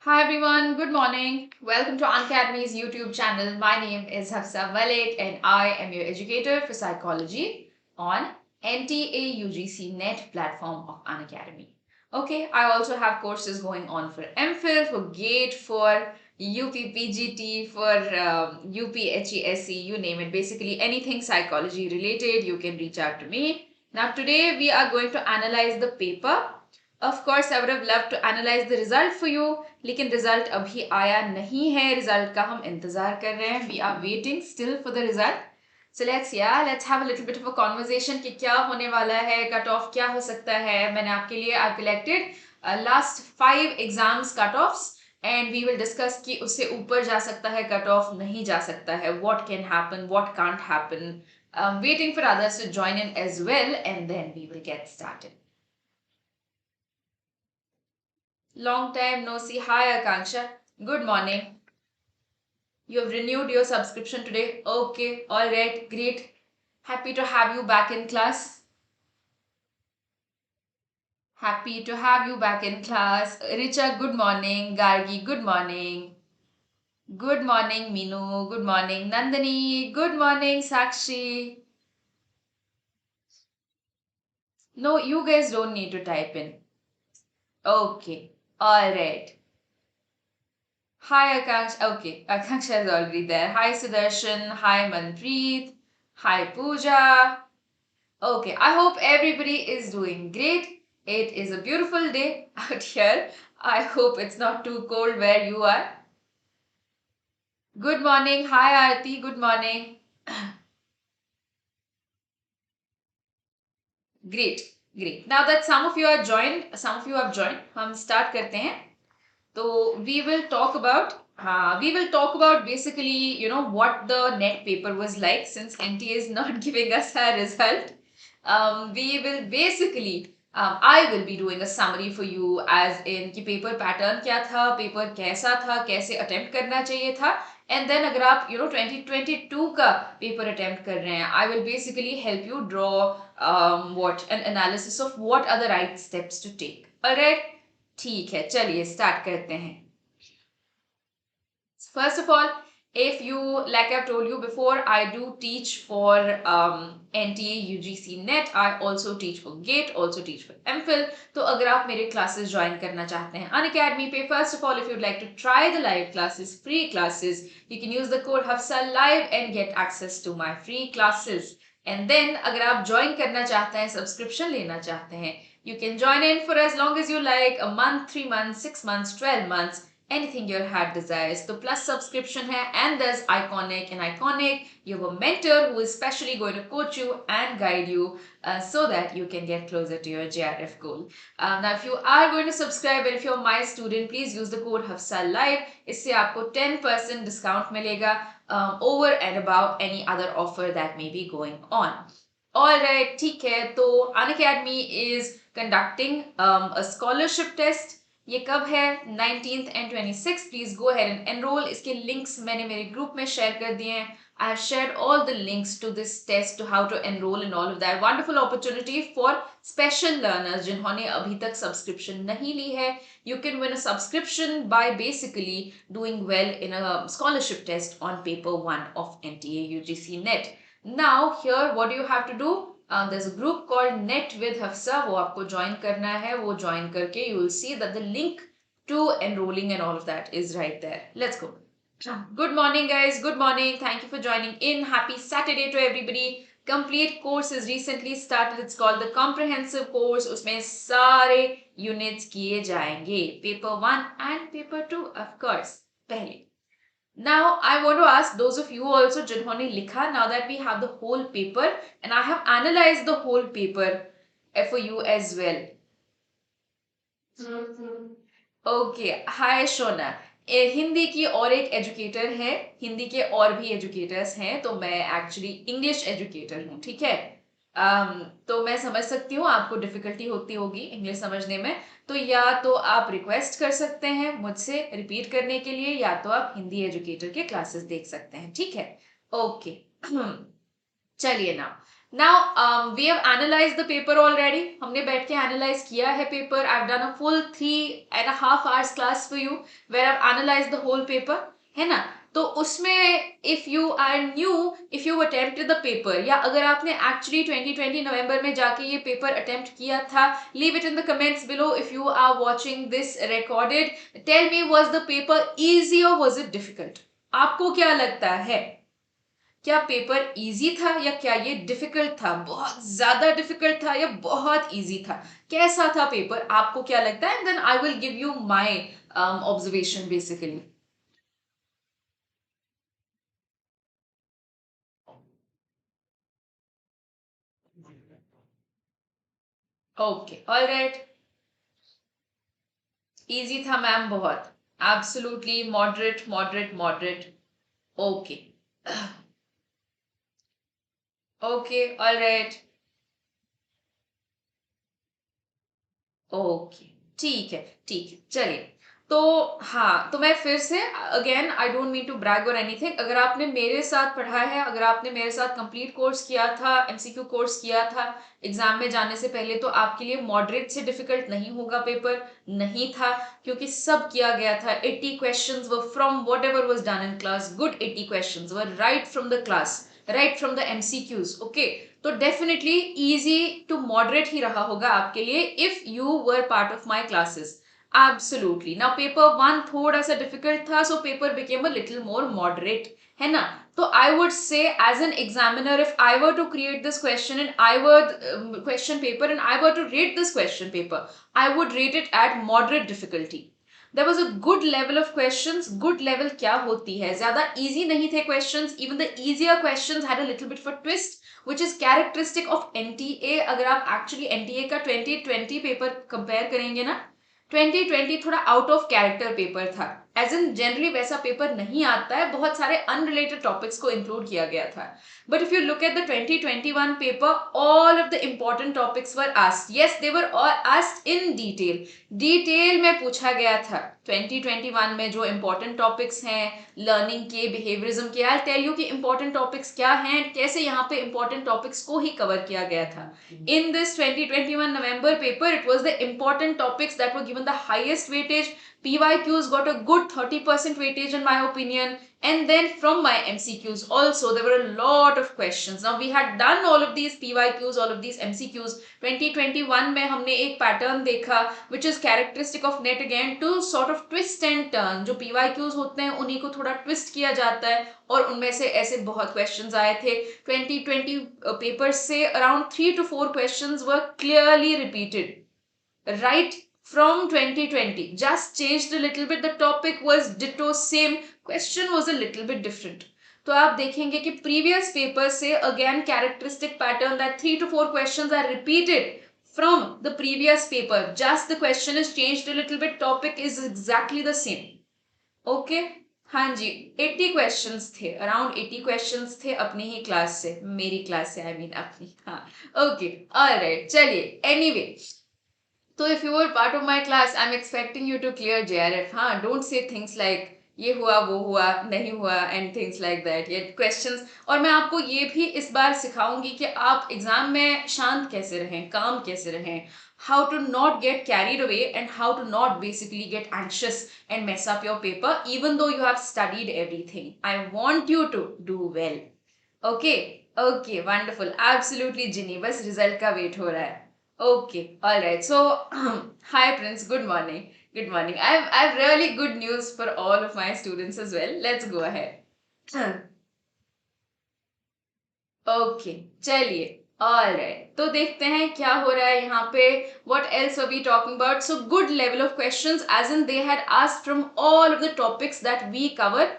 Hi everyone, good morning. Welcome to Unacademy's YouTube channel. My name is Hafsa Malik and I am your educator for psychology on NTA UGC-NET platform of Unacademy. Okay, I also have courses going on for MPhil, for GATE, for UPPGT, for UPHESC, you name it. Basically anything psychology related, you can reach out to me. Now today we are going to analyze the paper. Of course, I would have loved to analyze the result for you, लेकिन result अभी आया नहीं है. Result का हम इंतजार कर रहे हैं. We are waiting still for the result. So let's have a little bit of a conversation कि क्या होने वाला है, cut off क्या हो सकता है. मैंने आपके लिए I've collected last 5 exams cut offs and we will discuss कि उससे ऊपर जा सकता है cut off, नहीं जा सकता है. What can happen, what can't happen. Waiting for others to join in as well and then we will get started. Long time no see. Hi Akanksha. Good morning. You have renewed your subscription today. Okay, alright, great. Happy to have you back in class. Happy to have you back in class. Richa, good morning. Gargi, good morning. Good morning, Minu. Good morning, Nandini. Good morning, Sakshi. No, you guys don't need to type in. Okay, alright. Hi Akanksha. Okay, Akanksha is already there. Hi Sudarshan. Hi Manpreet. Hi Pooja. Okay, I hope everybody is doing great. It is a beautiful day out here. I hope it's not too cold where you are. Good morning. Hi Aarti. Good morning. Great, great. Now that some of you have joined, हम start करते हैं. So we will talk about basically what the net paper was like since NTA is not giving us a result. We will basically I will be doing a summary for you as in कि paper pattern क्या था, paper कैसा था, कैसे attempt करना चाहिए था, and then अगर आप 2022 का paper attempt कर रहे हैं, I will basically help you draw what an analysis of what are the right steps to take. Alright. ठीक है, चलिए स्टार्ट करते हैं. First of all, if you, like I've told you before, I do teach for NTA UGC-NET. I also teach for GATE, also teach for MPhil. तो अगर आप मेरे classes join करना चाहते हैं Unacademy पे, first of all, if you'd like to try the live classes, free classes, you can use the code HafsaLive and get access to my free classes. And then अगर आप join करना चाहते हैं, subscription लेना चाहते हैं, you can join in for as long as you like, a month, 3 months, 6 months, 12 months, anything your heart desires. So plus subscription hai, and there's Iconic. In Iconic, you have a mentor who is specially going to coach you and guide you so that you can get closer to your JRF goal. Now, if you are going to subscribe and if you're my student, please use the code HafsaLive. इससे आपको 10% discount मिलेगा over and above any other offer that may be going on. Alright, ठीक है. तो Unacademy is conducting a scholarship test. ये कब है? 19th and 26th. Please go ahead and enroll. इसके links मैंने मेरे ग्रुप में शेयर कर दिए हैं. I have shared all the links to this test, to how to enroll and all of that. Wonderful opportunity for special learners जिन्होंने अभी तक subscription नहीं ली है. You can win a subscription by basically doing well in a scholarship test on paper 1 of NTA UGC-NET. Now here what do you have to do? There's a group called Net with Hafsa. वो आपको join करना है. वो join करके you will see that the link to enrolling and all of that is right there. Let's go. Good morning guys. Good morning. Thank you for joining in. Happy Saturday to everybody. Complete course is recently started. It's called the comprehensive course. उसमें सारे units किए जाएंगे. Paper 1 and paper 2 of course. पहले. Now, I want to ask those of you also जिन्होंने लिखा, now that we have the whole paper and I have analyzed the whole paper for you as well. Okay, hi Shona. Hindi की और एक educator है, हिंदी के और भी educators हैं, तो मैं एक्चुअली इंग्लिश एजुकेटर हूँ, ठीक है. तो मैं समझ सकती हूँ आपको डिफिकल्टी होती होगी इंग्लिश समझने में, तो या तो आप रिक्वेस्ट कर सकते हैं मुझसे रिपीट करने के लिए, या तो आप हिंदी एजुकेटर के क्लासेस देख सकते हैं, ठीक है. ओके चलिए Now we have analyzed the paper already. हमने बैठ के analyze किया है paper. I've done a full 3.5 hours class for you where I've analyzed the whole paper, है ना? तो उसमें if you are new, if you attempted the paper, या अगर आपने actually 2020 नवंबर में जाके ये paper attempt किया था, leave it in the comments below. If you are watching this recorded, tell me, was the paper easy or was it difficult? आपको क्या लगता है? क्या पेपर इजी था या क्या ये डिफिकल्ट था, बहुत ज्यादा डिफिकल्ट था या बहुत इजी था, कैसा था पेपर, आपको क्या लगता है? And then I will give you my observation basically. Okay, alright. Easy था मैम, बहुत. Absolutely moderate moderate moderate. Okay. Okay, alright. Okay, ठीक है, ठीक है, चलिए. तो हाँ, तो मैं फिर से again, I don't mean to brag or anything, अगर आपने मेरे साथ पढ़ा है, अगर आपने मेरे साथ कंप्लीट कोर्स किया था, एमसीक्यू कोर्स किया था एग्जाम में जाने से पहले, तो आपके लिए मॉडरेट से डिफिकल्ट नहीं होगा पेपर, नहीं था, क्योंकि सब किया गया था. 80 questions were from whatever was done in class. Good 80 questions were right from the class, right from the MCQs. Okay, तो डेफिनेटली इजी टू मॉडरेट ही रहा होगा आपके लिए if you were part of my classes. Absolutely. Now paper 1 थोड़ा सा difficult था, so paper became a little more moderate, है ना? तो I would say as an examiner, if I were to create this question and I were question paper and I were to rate this question paper, I would rate it at moderate difficulty. There was a good level of questions. Good level क्या होती है? ज्यादा easy नहीं थे questions. Even the easier questions had a little bit of a twist, which is characteristic of NTA. अगर आप actually NTA का 2020 paper compare करेंगे ना, 2020 थोड़ा आउट ऑफ कैरेक्टर पेपर था. एज इन जनरली वैसा पेपर नहीं आता है, बहुत सारे अनरिलेटेड टॉपिक्स को इंक्लूड किया गया था. But if you look at the 2021 paper, all of the important topics were asked. Yes, they were asked in detail. Detail में पूछा गया था 2021 में जो इंपॉर्टेंट टॉपिक्स हैं लर्निंग के, बिहेवियरिज्म के. आई टेल यू कि इंपॉर्टेंट टॉपिक्स क्या हैं, कैसे यहाँ पे इंपॉर्टेंट टॉपिक्स को ही कवर किया गया था. In this 2021 November paper, it was the important topics that were given the highest weightage. PYQs got a good 30% weightage in my opinion. And then from my MCQs also, there were a lot of questions. Now we had done all of these PYQs, all of these MCQs. 2021 में हमने एक pattern देखा, which is characteristic of net again, to sort of twist and turn. जो PYQs होते हैं उन्हीं को थोड़ा twist किया जाता है, और उनमें से ऐसे बहुत questions आए थे. 2020 papers से around 3 to 4 questions were clearly repeated, right from 2020. Just changed a little bit. The topic was ditto same, question was a little bit different. तो आप देखेंगे कि previous papers से again characteristic pattern that 3 to 4 questions are repeated from the previous paper. Just the question is changed a little bit, topic is exactly the same. Okay, हाँ जी. 80 questions थे, around 80 questions थे अपनी ही class से, मेरी class से, आई mean अपनी. हाँ, okay, alright, चलिए. एनीवे, तो if you are part of my class, I am expecting you to clear JRF. हाँ, डोंट से थिंग्स लाइक ये हुआ, वो हुआ, नहीं हुआ, एंड थिंग्स लाइक दैट. ये क्वेश्चंस, और मैं आपको ये भी इस बार सिखाऊंगी कि आप एग्जाम में शांत कैसे रहें, काम कैसे रहें, how to not get carried away and how to not basically get anxious and mess up your paper even though you have studied everything. I want you to do well. Okay, okay, wonderful, absolutely Ginny, बस result का wait हो रहा है. Okay, all right. So, hi Prince, good morning. Good morning. I have really good news for all of my students as well. Let's go ahead. Okay, चलिए. All right. तो देखते हैं क्या हो रहा है यहाँ पे. What else are we talking about? So, good level of questions, as in they had asked from all of the topics that we cover,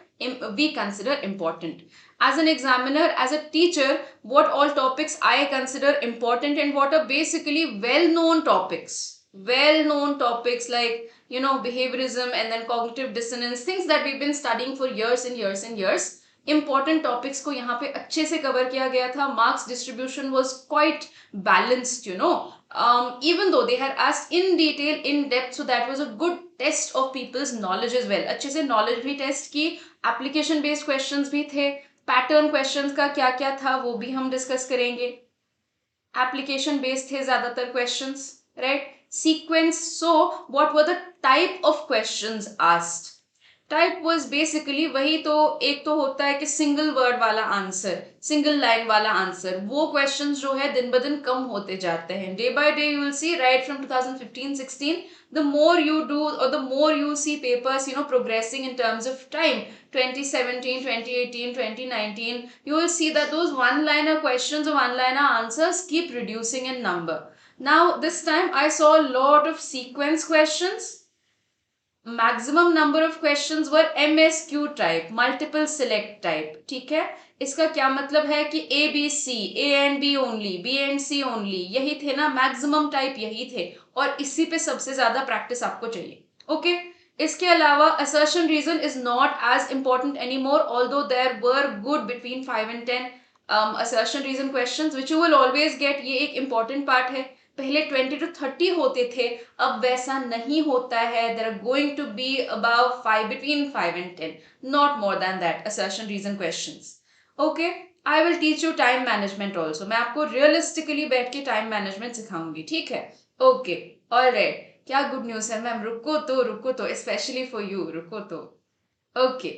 we consider important. As an examiner, as a teacher, what all topics I consider important and what are basically well-known topics. Well-known topics like, you know, behaviorism and then cognitive dissonance, things that we've been studying for years and years and years. Important topics को यहाँ पे अच्छे से cover किया गया था. Marks distribution was quite balanced, you know. Even though they had asked in detail, in depth, so that was a good test of people's knowledge as well. अच्छे से knowledge भी test की, application based questions भी थे, pattern questions का क्या क्या था वो भी हम डिस्कस करेंगे. एप्लीकेशन बेस्ड थे ज्यादातर questions, right. Sequence, so what were the type of questions asked. Type was basically वही, तो एक तो होता है कि सिंगल वर्ड वाला आंसर, सिंगल लाइन वाला आंसर, वो क्वेश्चंस जो है दिन ब दिन कम होते जाते हैं. Day by day you will see, right from 2015-16, the more you do or the more you see papers, progressing in terms of time. 2017, 2018, 2019, you will see that those one liner questions or one liner answers keep reducing in number. Now this time I saw a lot of sequence questions. Maximum number of questions were MSQ type, multiple select type. ठीक है, इसका क्या मतलब है कि ABC, A and B only, B and C only, यही थे ना मैक्सिमम टाइप, यही थे, और इसी पे सबसे ज्यादा प्रैक्टिस आपको चाहिए. ओके. इसके अलावा assertion reason is not as important anymore, although there were good between 5 and 10 assertion reason questions which you will always get. ये एक important part है. पहले 20 to 30 होते थे, अब वैसा नहीं होता है. There are going to be about 5, between 5 and 10, not more than that assertion reason questions. Okay, I will teach you time management also. मैं आपको realistically बैठ के time management सिखाऊंगी. ठीक है. Okay, alright. क्या गुड न्यूज है मैम, रुको तो स्पेशली फॉर यू, रुको तो. Okay,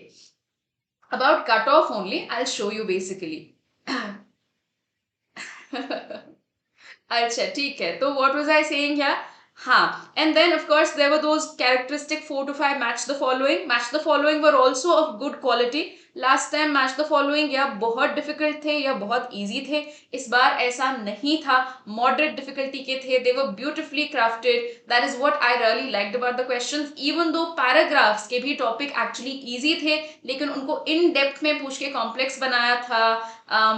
about cut off only I will show you basically. अच्छा ठीक है, तो what was I saying here. हाँ, and then of course there were those characteristic 4 to 5 match the following were also of good quality. Last time match the following या बहुत difficult थे या बहुत इजी थे. इस बार ऐसा नहीं था, मॉडरेट डिफिकल्टी के थे. They were beautifully crafted. That is what I really liked about the questions. Even दो पैराग्राफ्स के भी टॉपिक एक्चुअली इजी थे, लेकिन उनको इन डेप्थ में पूछ के कॉम्प्लेक्स बनाया था.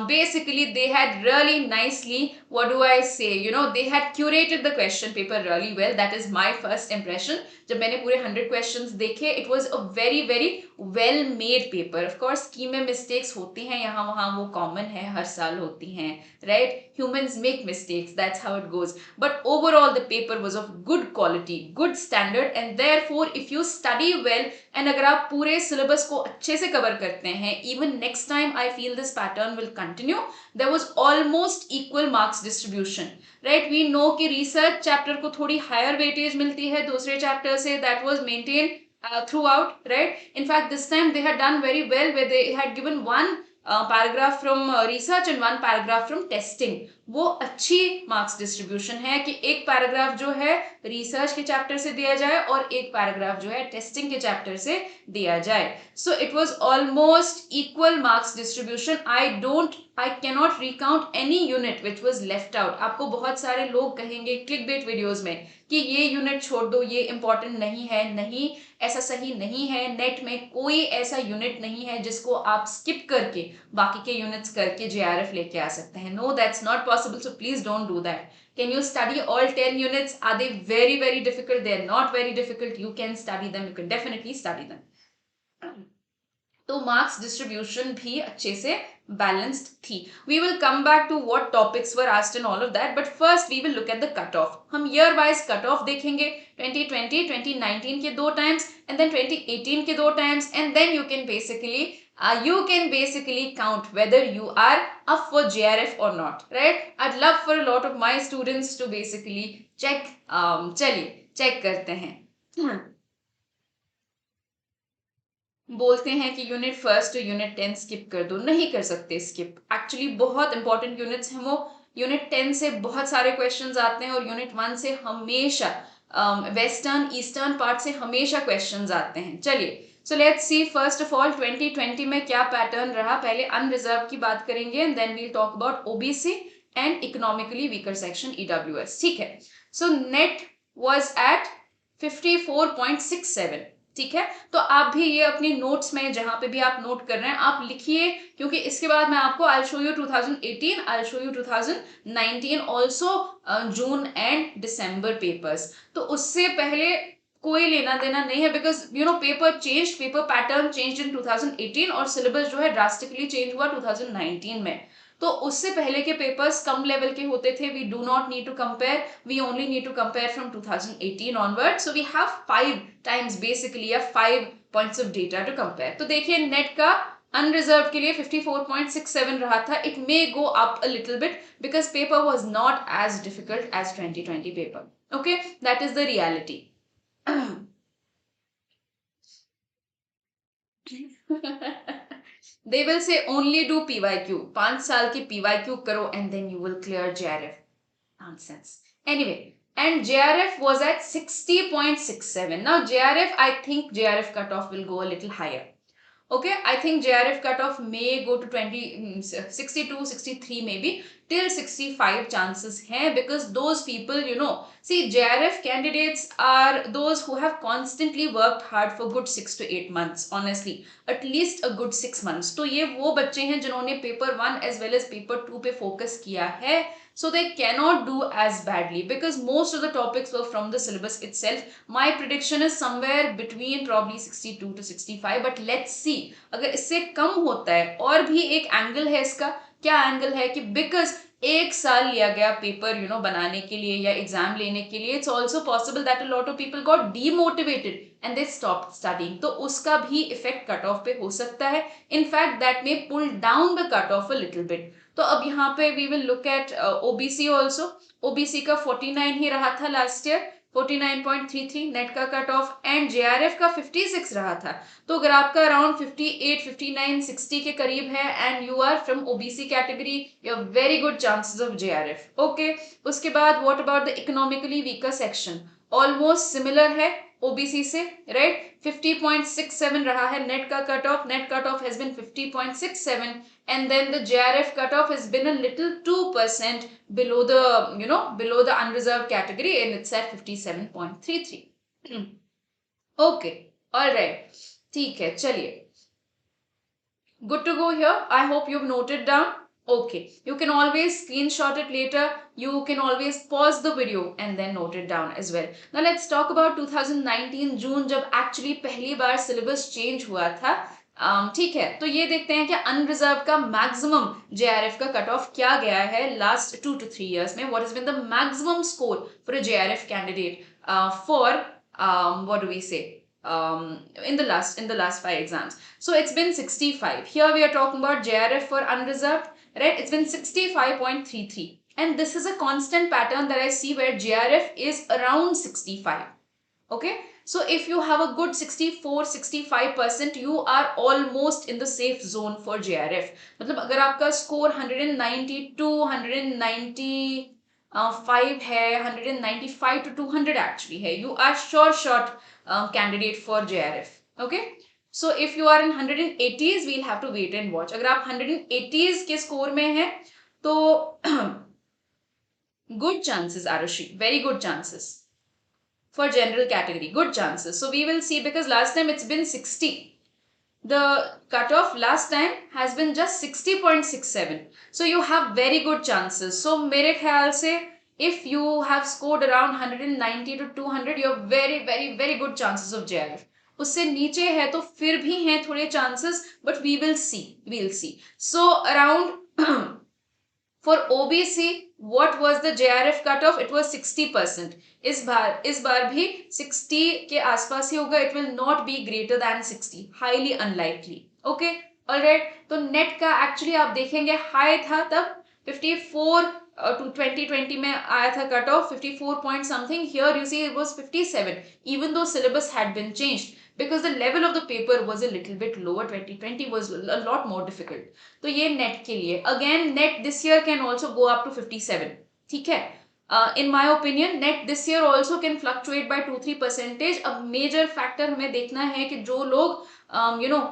Basically they had really nicely, what do I say, they had curated the question paper really well. That is my first impression. जब मैंने पूरे 100 questions देखे, it was a very very well made paper. Of course scheme में mistakes होती हैं यहाँ वहाँ, वो common है, हर साल होती हैं, right? Humans make mistakes, that's how it goes. But overall the paper was of good quality, good standard, and therefore if you study well and अगर आप पूरे syllabus को अच्छे से cover करते हैं, even next time I feel this pattern will continue. There was almost equal marks distribution. Right, we know कि research chapter को थोड़ी हायर वेटेज मिलती है दूसरे चैप्टर से. That was maintain throughout, right. In fact this time they had done very well where they had given one paragraph from research and one paragraph from testing. वो अच्छी marks distribution है कि एक paragraph जो है research के chapter से दिया जाए और एक पैराग्राफ जो है टेस्टिंग के चैप्टर से दिया जाए. So it was almost equal marks distribution. I cannot recount any unit which was left out. आपको बहुत सारे लोग कहेंगे क्लिकबेट वीडियोस में कि ये यूनिट छोड़ दो, ये इंपॉर्टेंट नहीं है. नहीं, ऐसा सही नहीं है. नेट में कोई ऐसा यूनिट नहीं है जिसको आप स्किप करके बाकी के यूनिट्स करके JRF लेके आ सकते हैं. No, that's not possible, so please don't do that. Can you study all 10 units? Are they very very difficult? They are not very difficult. You can study them, you can definitely study them. तो marks distribution भी अच्छे से balanced थी. We will come back to what topics were asked and all of that, but first we will look at the cut off. हम year wise cut off देखेंगे. 2020, 2019 के 2 times, and then 2018 के 2 times, and then you can basically count whether you are up for JRF or not, right? I'd love for a lot of my students to basically check. चलिए check करते हैं. बोलते हैं कि unit first और unit 10 skip कर दो. नहीं कर सकते स्किप. एक्चुअली बहुत इंपॉर्टेंट यूनिट्स हैं वो. यूनिट 10 से बहुत सारे क्वेश्चंस आते हैं और यूनिट 1 से हमेशा वेस्टर्न ईस्टर्न पार्ट से हमेशा क्वेश्चंस आते हैं. चलिए, so let's see first of all 2020 में क्या पैटर्न रहा. पहले अनरिजर्व की बात करेंगे and then we'll talk about OBC and economically weaker section EWS. ठीक है, सो नेट वाज एट 54.67. ठीक है, तो आप भी ये अपनी नोट्स में जहां पे भी आप नोट कर रहे हैं आप लिखिए, क्योंकि इसके बाद मैं आपको I show you 2018, I show you 2019 also, June and December papers. तो उससे पहले कोई लेना देना नहीं है, because paper pattern change in 2018 और सिलेबस जो है ड्रास्टिकली चेंज हुआ 2019 में. तो उससे पहले के पेपर्स कम लेवल के होते थे. We do not need to compare, we only need to compare from 2018 onward. So we have 5 times basically या 5 points of data to compare. तो देखिए नेट का अनरिजर्व के लिए 54.67 रहा था. It may go up a little bit because paper was not as difficult as 2020 paper. Okay, that is the reality. They will say only do PYQ. 5 साल की PYQ करो and then you will clear JRF. Nonsense. Anyway, and JRF was at 60.67. Now JRF, I think JRF cutoff will go a little higher. Okay, I think JRF cutoff may go to 62, 63 maybe, till 65 chances hai, because those people, see, JRF candidates are those who have constantly worked hard for good 6 to 8 months, honestly, at least a good 6 months. तो ये वो बच्चे हैं जिन्होंने paper 1 as well as paper 2 पे focus किया है. So they cannot do as badly because most of the topics were from the syllabus itself. My prediction is somewhere between probably 62 to 65, but let's see. अगर इससे कम होता है, और भी एक एंगल है इसका. क्या एंगल है कि बिकॉज एक साल लिया गया पेपर बनाने के लिए या एग्जाम लेने के लिए, it's also possible that a lot of people got demotivated and they stop studying. तो उसका भी इफेक्ट कट ऑफ पे हो सकता है. In fact that may pull down the cut off a little bit. तो अब यहाँ पे we will look at OBC also. OBC का 49 ही रहा था लास्ट ईयर, 49.33 नेट का कट ऑफ, एंड जेआरएफ का 56 रहा था. तो अगर आपका अराउंड 58, 59, 60 के करीब है and you are from OBC category, you have very good chances of JRF. Okay, उसके बाद what about the economically weaker section? Almost similar है ओबीसी से, राइट? 50.67 रहा है नेट का cut off. NET cut off has been 50.67, and then the JRF cutoff has been a little 2% below the below the unreserved category, and it's at 57.33. Okay, all right, ठीक है, चलिए. Good to go here. I hope you've noted down. Okay, you can always screenshot it later. You can always pause the video and then note it down as well. Now let's talk about 2019 जून, जब actually पहली बार syllabus change हुआ था. ठीक है, तो ये देखते हैं कि अनरिजर्व का मैक्सिमम जेआरएफ का कट ऑफ क्या गया है लास्ट 2 to 3 years में. What is been the maximum score for a JRF candidate for what do we say in the last 5 exams. So it's been 65. Here we are talking about JRF for unreserved, right? It's been 65.33, and this is a constant pattern that I see where JRF is around 65. Okay, so if you have a good 64-65%, you are almost in the safe zone for JRF. मतलब अगर आपका score 192, 195 है, 195 to 200 actually है, you are sure shot candidate for JRF. Okay, so if you are in 180s, we'll have to wait and watch. अगर आप 180s के score में हैं तो good chances, Arushi, very good chances. For general category, good chances. So we will see, because last time it's been 60. The cutoff last time has been just 60.67. So you have very good chances. So मेरे ख्याल से if you have scored around 190 to 200, you have very very very good chances of JRF. उससे नीचे है तो फिर भी हैं थोड़े chances, but we will see. We'll see. So around for OBC, what was the JRF cutoff? It was 60%. इस बार भी 60 के आसपास ही होगा. It will not be greater than 60. Highly unlikely. Okay, alright. तो नेट का एक्चुअली आप देखेंगे हाई था तब 54 to 2020 में आया था cut off 54 point something. Here you see it was 57, even though syllabus had been changed, because the level of the paper was a little bit lower. 2020 was a lot more difficult. तो ये net के लिए. Again, net this year can also go up to 57. ठीक है. In my opinion, net this year also can fluctuate by 2-3%. A major factor हमें देखना है कि जो लोग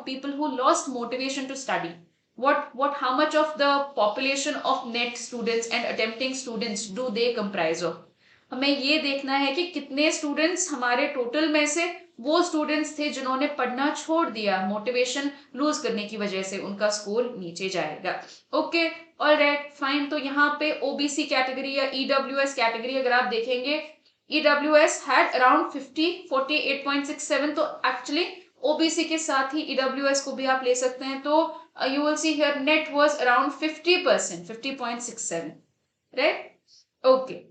people who lost motivation to study, how much of the population of net students and attempting students do they comprise of? हमें ये देखना है कि कितने स्टूडेंट्स हमारे टोटल में से वो स्टूडेंट्स थे जिन्होंने पढ़ना छोड़ दिया, मोटिवेशन लूज करने की वजह से उनका स्कोर नीचे जाएगा. Okay, alright, fine. तो यहाँ पे ओबीसी कैटेगरी या ईडब्ल्यूएस कैटेगरी अगर आप देखेंगे, ईडब्ल्यूएस हैड अराउंड 48.67. तो एक्चुअली ओबीसी के साथ ही ईडब्ल्यूएस को भी आप ले सकते हैं. तो you will see here net was around 50%, 50.67, right? Okay,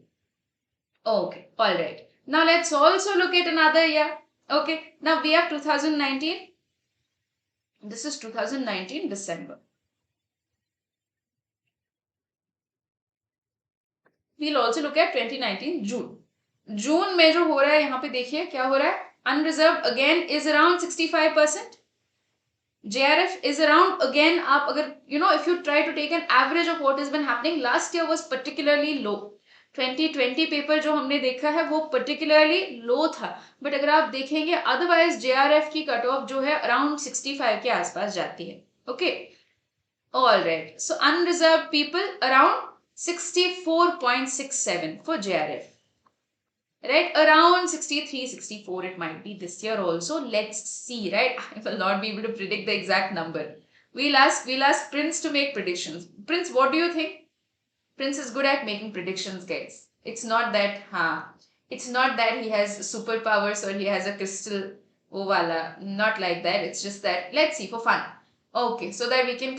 all right. Now let's also look at another year. Okay, now we have 2019. This is 2019 December. We'll also look at 2019 June. जून में जो हो रहा है यहाँ पे देखिए क्या हो रहा है. Unreserve again is around 65%. JRF is around again. आप अगर if you try to take an average of what has been happening, last year was particularly low. 2020 paper जो हमने देखा है वो particularly low था, बट अगर आप देखेंगे अदरवाइज JRF की कट ऑफ जो है अराउंड 65 के आसपास जाती है. Okay, all right. So unreserve people around 64.67 for JRF. Right, around 63, 64 it might be this year also. Let's see, right? I will not be able to predict the exact number. We'll ask Prince to make predictions. Prince, what do you think? Prince is good at making predictions, guys. It's not that he has superpowers or he has a crystal wala. Not like that. It's just that let's see for fun. Okay, so that we can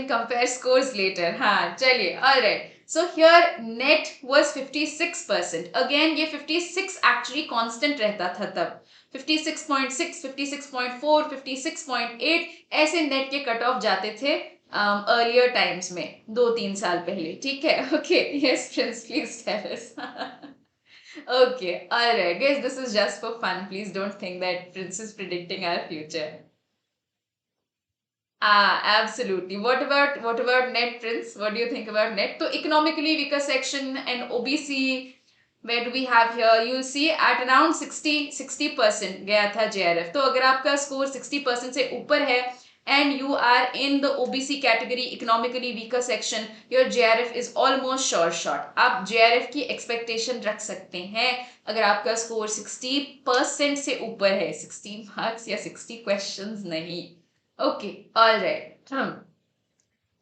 compare scores later. Chaliye, alright. So here net was 56%. Again ये 56 actually constant रहता था तब. 56.6, 56.4, 56.8 ऐसे net के cut off जाते थे earlier times में 2-3 साल पहले. ठीक है? Okay, yes Prince, please tell us. Okay, alright guys, this is just for fun. Please don't think that Prince is predicting our future. Absolutely. What about net, Prince? What do you think about net? So economically weaker section and OBC, where do we have here? You'll see at around 60% गया था JRF. तो अगर आपका score 60% से ऊपर है and you are in the OBC category, economically weaker section, your JRF is almost sure shot. आप JRF की expectation रख सकते हैं अगर आपका score 60% से ऊपर है. 60 marks या 60 questions नहीं. Okay, all right.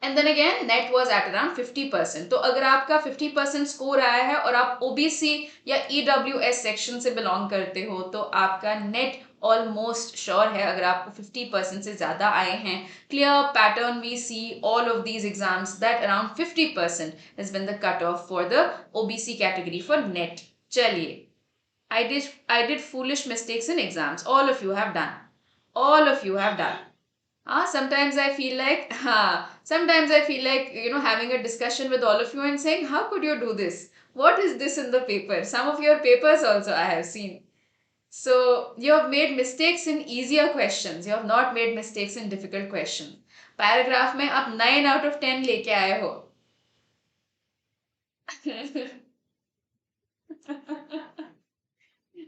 And then again net was at around 50%. तो अगर आपका 50% स्कोर आया है और आप OBC या EWS सेक्शन से बिलोंग करते हो तो आपका नेट ऑलमोस्ट श्योर है अगर आपको 50% से ज्यादा आए हैं. Clear pattern we see all of these exams that around 50% has been the cutoff for the OBC category for net. चलिए, I did foolish mistakes in exams. All of you have done. All of you have done. Sometimes I feel like, having a discussion with all of you and saying, how could you do this? What is this in the paper? Some of your papers also I have seen. So you have made mistakes in easier questions. You have not made mistakes in difficult questions. Paragraph में आप 9 out of 10 लेके आए हो.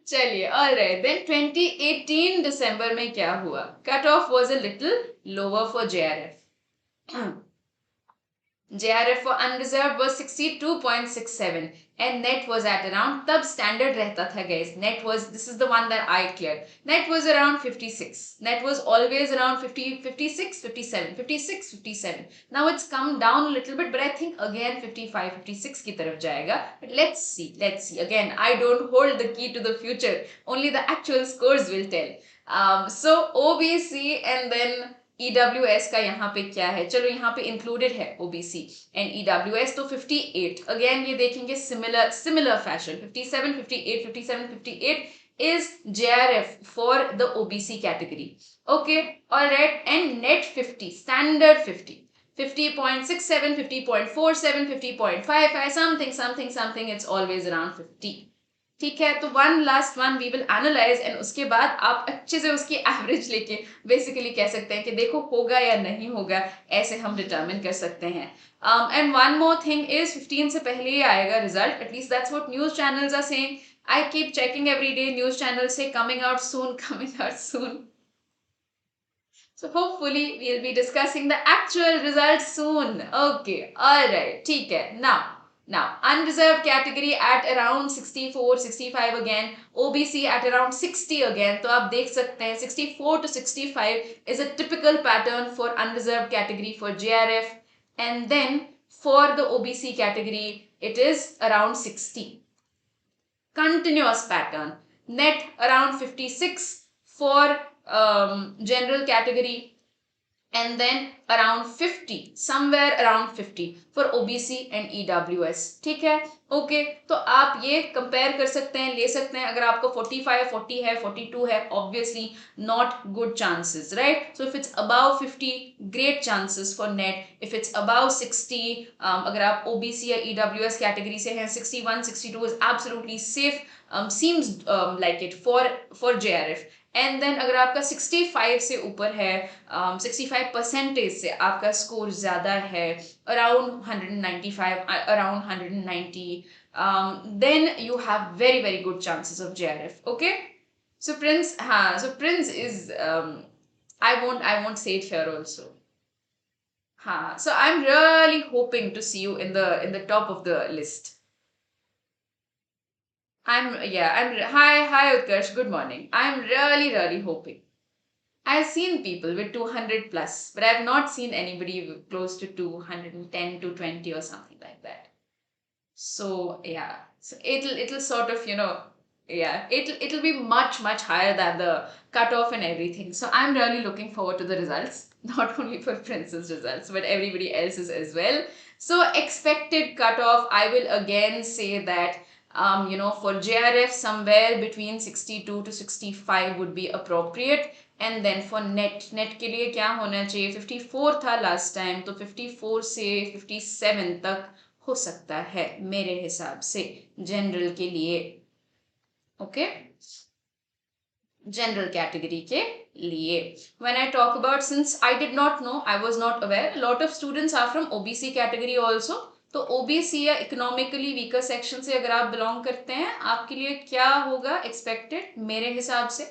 चलिए, alright. Then 2018 December में क्या हुआ? Cut off was a little lower for JRF. JRF for unreserved was 62.67 and net was at around, तब standard रहता था guys. Net was, this is the one that I cleared. Net was around 56. Net was always around 50, 56, 57, 56, 57. Now it's come down a little bit, but I think again 55, 56 की तरफ जाएगा. But let's see. Again, I don't hold the key to the future. Only the actual scores will tell. So OBC and then EWS का यहाँ पे क्या है? चलो यहाँ पे included है OBC and EWS तो 58. Again ये देखेंगे similar fashion. 57, 58, 57, 58 is JRF for the OBC category. Okay, alright. And net 50, standard 50. 50.67, 50.47, 50.55, something, it's always around 50. ठीक है, तो one last one we will analyse and उसके बाद आप अच्छे से उसकी एवरेज लेके बेसिकली कह सकते हैं कि देखो होगा या नहीं होगा, ऐसे हम डिटरमिन कर सकते हैं. And one more thing is 15 से पहले ही आएगा result, at least that's what news channels are saying. I keep checking every day, news channel से coming out soon. So hopefully we'll be discussing the actual results soon. Okay, alright, ठीक है. Now, unreserved category at around 64, 65 again, OBC at around 60 again. तो आप देख सकते हैं 64 to 65 is a typical pattern for unreserved category for JRF, and then for the OBC category it is around 60. Continuous pattern. Net around 56 for general category, and then around 50, somewhere around 50 for OBC and EWS. ठीक है, okay तो आप ये compare कर सकते हैं, ले सकते हैं. अगर आपको 45 40 है, 42 है, obviously not good chances, right. So if it's about 50, great chances for NET. If it's about 60, अगर आप OBC या EWS कैटेगरी से हैं, 61 62 is absolutely safe, seems like it for JRF. And then अगर आपका 65 से ऊपर है, 65 परसेंटेज से आपका स्कोर ज्यादा है, around 195, around 190, then you have very very good chances of JRF. Okay so prince, हाँ, so prince is I won't say it here also. हाँ, so I'm really hoping to see you in the top of the list. Hi Utkarsh, good morning. I'm really hoping. I've seen people with 200 plus, but I've not seen anybody with close to 210 to 20 or something like that. So yeah, so it'll sort of, yeah, it'll be much higher than the cutoff and everything. So I'm really looking forward to the results, not only for Prince's results, but everybody else's as well. So expected cutoff, I will again say that for JRF, somewhere between 62 to 65 would be appropriate. And then for net के लिए क्या होना चाहिए, 54 था last time, तो 54 से 57 तक हो सकता है मेरे हिसाब से जनरल के लिए. ओके, जनरल कैटेगरी के लिए. When I talk about, since I did not know, I was not aware, a lot of students are from OBC category also. तो OBC या इकोनॉमिकली वीकर सेक्शन से अगर आप बिलोंग करते हैं, आपके लिए क्या होगा एक्सपेक्टेड मेरे हिसाब से.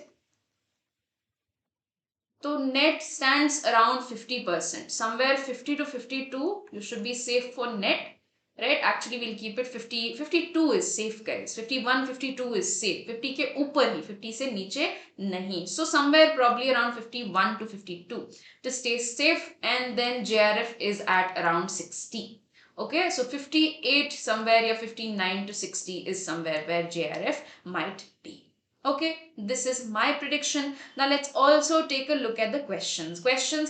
तो net stands around 50%, somewhere 50 to 52 you should be safe for net, right? Actually we'll keep it 50, 52 is safe guys, 51 52 is safe, 50 के ऊपर ही, 50 से नीचे नहीं. So somewhere probably around 51 to 52 to stay safe. And then JRF is at around 60. Okay, so 58 somewhere, या 59 to 60 is somewhere where JRF might be. Okay, this is my prediction. Now let's also take a look at the questions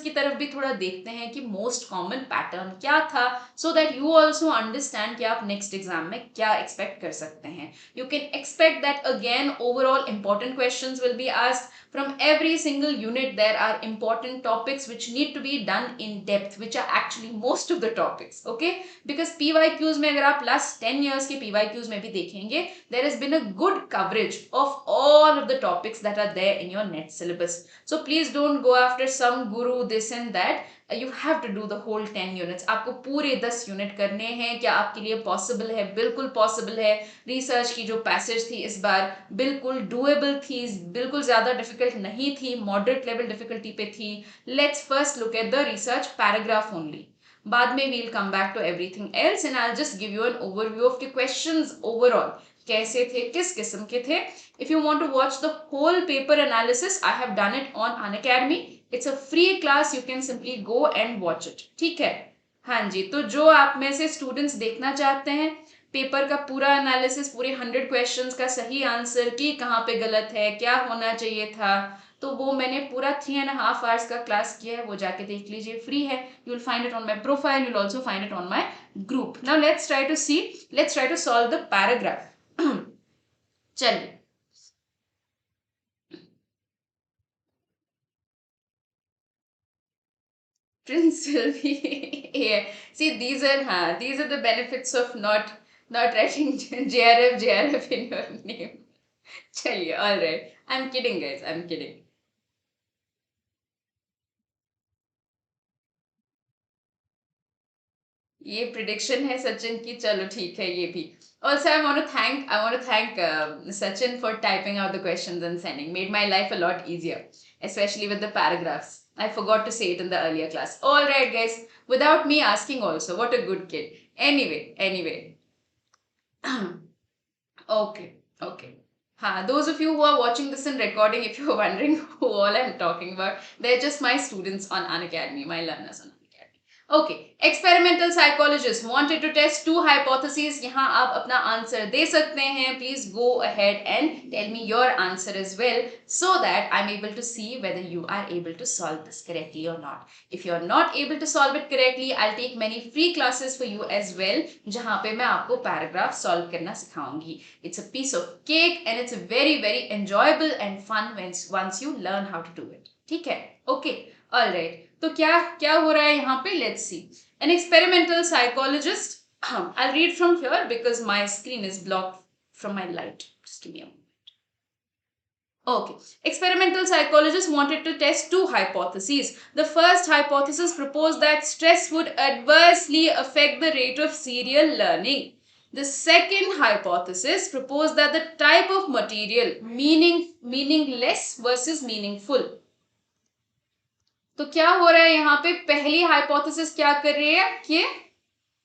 की तरफ भी थोड़ा देखते हैं कि most common pattern क्या था, so that you also understand कि आप next exam में क्या expect कर सकते हैं. You can expect that again overall important questions will be asked. From every single unit there are important topics which need to be done in depth, which are actually most of the topics. Okay, because PYQs में अगर आप last 10 years के PYQs में भी देखेंगे, there has been a good coverage of all of the topics that are there in your net syllabus. So please don't go after some guru this and that. You have to do the whole 10 units. आपको पूरे 10 unit करने हैं. क्या आपके लिए possible है? बिल्कुल possible है. रिसर्च की जो पैसेज थी इस बार बिल्कुल डूएबल थी, बिल्कुल ज्यादा डिफिकल्ट नहीं थी, मॉडरेट लेवल डिफिकल्टी पे थी. Let's first look at the research paragraph only. बाद में we'll come back to everything else and I'll just give you an overview of the questions overall. कैसे थे, किस किस्म के थे. If you want to watch the whole paper analysis, I have done it on Unacademy. It's a free class, you can simply go and watch it. ठीक है, हाँ जी. तो जो आप में से स्टूडेंट्स देखना चाहते हैं पेपर का पूरा एनालिसिस, पूरे 100 क्वेश्चंस का सही आंसर कि कहाँ पे गलत है, क्या होना चाहिए था, तो वो मैंने पूरा 3.5 hours का क्लास किया है, वो जाके देख लीजिए, फ्री है. You will find it on my profile, you will also find it on my group. Now let's try to solve the paragraph. चलिए, Prince will be yeah. See, these are the benefits of not writing JRF in your name. चलिए, all right. I'm kidding, guys. I'm kidding. ये prediction है सचिन की, चलो ठीक है ये भी. Also, I want to thank Sachin for typing out the questions and sending. Made my life a lot easier, especially with the paragraphs. I forgot to say it in the earlier class. All right, guys. Without me asking also. What a good kid. Anyway. Okay. Those of you who are watching this in recording, if you're wondering who all I'm talking about, they're just my students on Unacademy, my learners on Unacademy. Okay, experimental psychologist wanted to test two hypothesis. यहाँ आप अपना answer दे सकते हैं. Please go ahead and tell me your answer as well so that I am able to see whether you are able to solve this correctly और not. If you are not able to solve it correctly, I will take many free classes for you as well, जहाँ पे मैं आपको paragraph solve करना सिखाऊंगी. It's a piece of cake and it's very very enjoyable and fun once you learn how to do it. ठीक है? Okay, alright. तो क्या क्या हो रहा है यहाँ पे? Let's see. An experimental psychologist, I'll read from here because my screen is blocked from my light. Just give me a moment. Okay. Experimental psychologists wanted to test two hypotheses. The first hypothesis proposed that stress would adversely affect the rate of serial learning. The second hypothesis proposed that the type of material, meaningless versus meaningful. तो क्या हो रहा है यहाँ पे? पहली hypothesis क्या कर रही है कि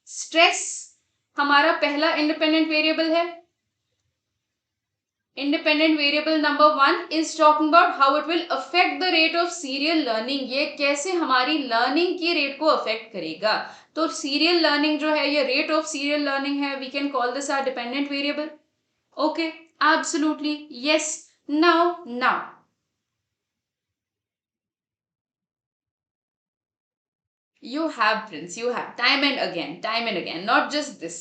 स्ट्रेस हमारा पहला इंडिपेंडेंट वेरिएबल है. Independent variable number 1 is talking about how it will affect the rate of serial learning. ये कैसे हमारी लर्निंग की रेट को अफेक्ट करेगा. तो सीरियल लर्निंग जो है, ये रेट ऑफ सीरियल लर्निंग है. We can call this our dependent variable. Okay, absolutely yes. Now you have, Prince, you have time and again, not just this.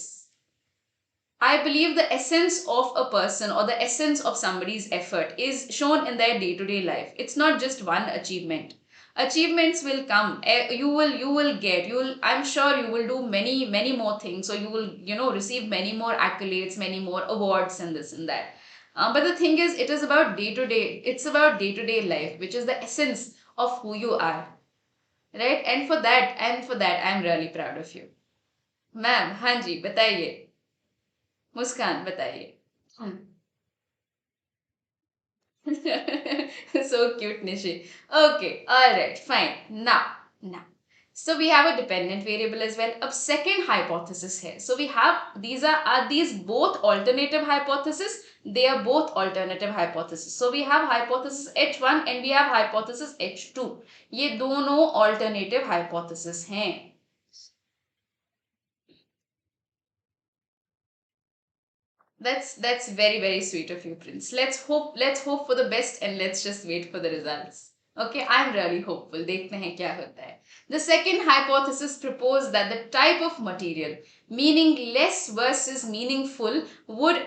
I believe the essence of a person or the essence of somebody's effort is shown in their day-to-day life. It's not just one achievement. Achievements will come. I'm sure you will do many more things. So you will, receive many more accolades, many more awards and this and that. But the thing is, it is about day-to-day. It's about day-to-day life, which is the essence of who you are. Right? And for that, I'm really proud of you. Ma'am, हाँ जी, बताइए. मुस्कान, बताइए. So cute, Nishi. Okay, alright, fine. Now. So we have a dependent variable as well. अब second hypothesis है. So we have, are these both alternative hypothesis? They are both alternative hypothesis. So we have hypothesis H1 and we have hypothesis H2. ये दोनों alternative hypothesis हैं. That's very very sweet of you, Prince. Let's hope for the best and let's just wait for the results. Okay, I'm really hopeful. देखते हैं क्या होता है. The second hypothesis proposed that the type of material, meaningless versus meaningful, would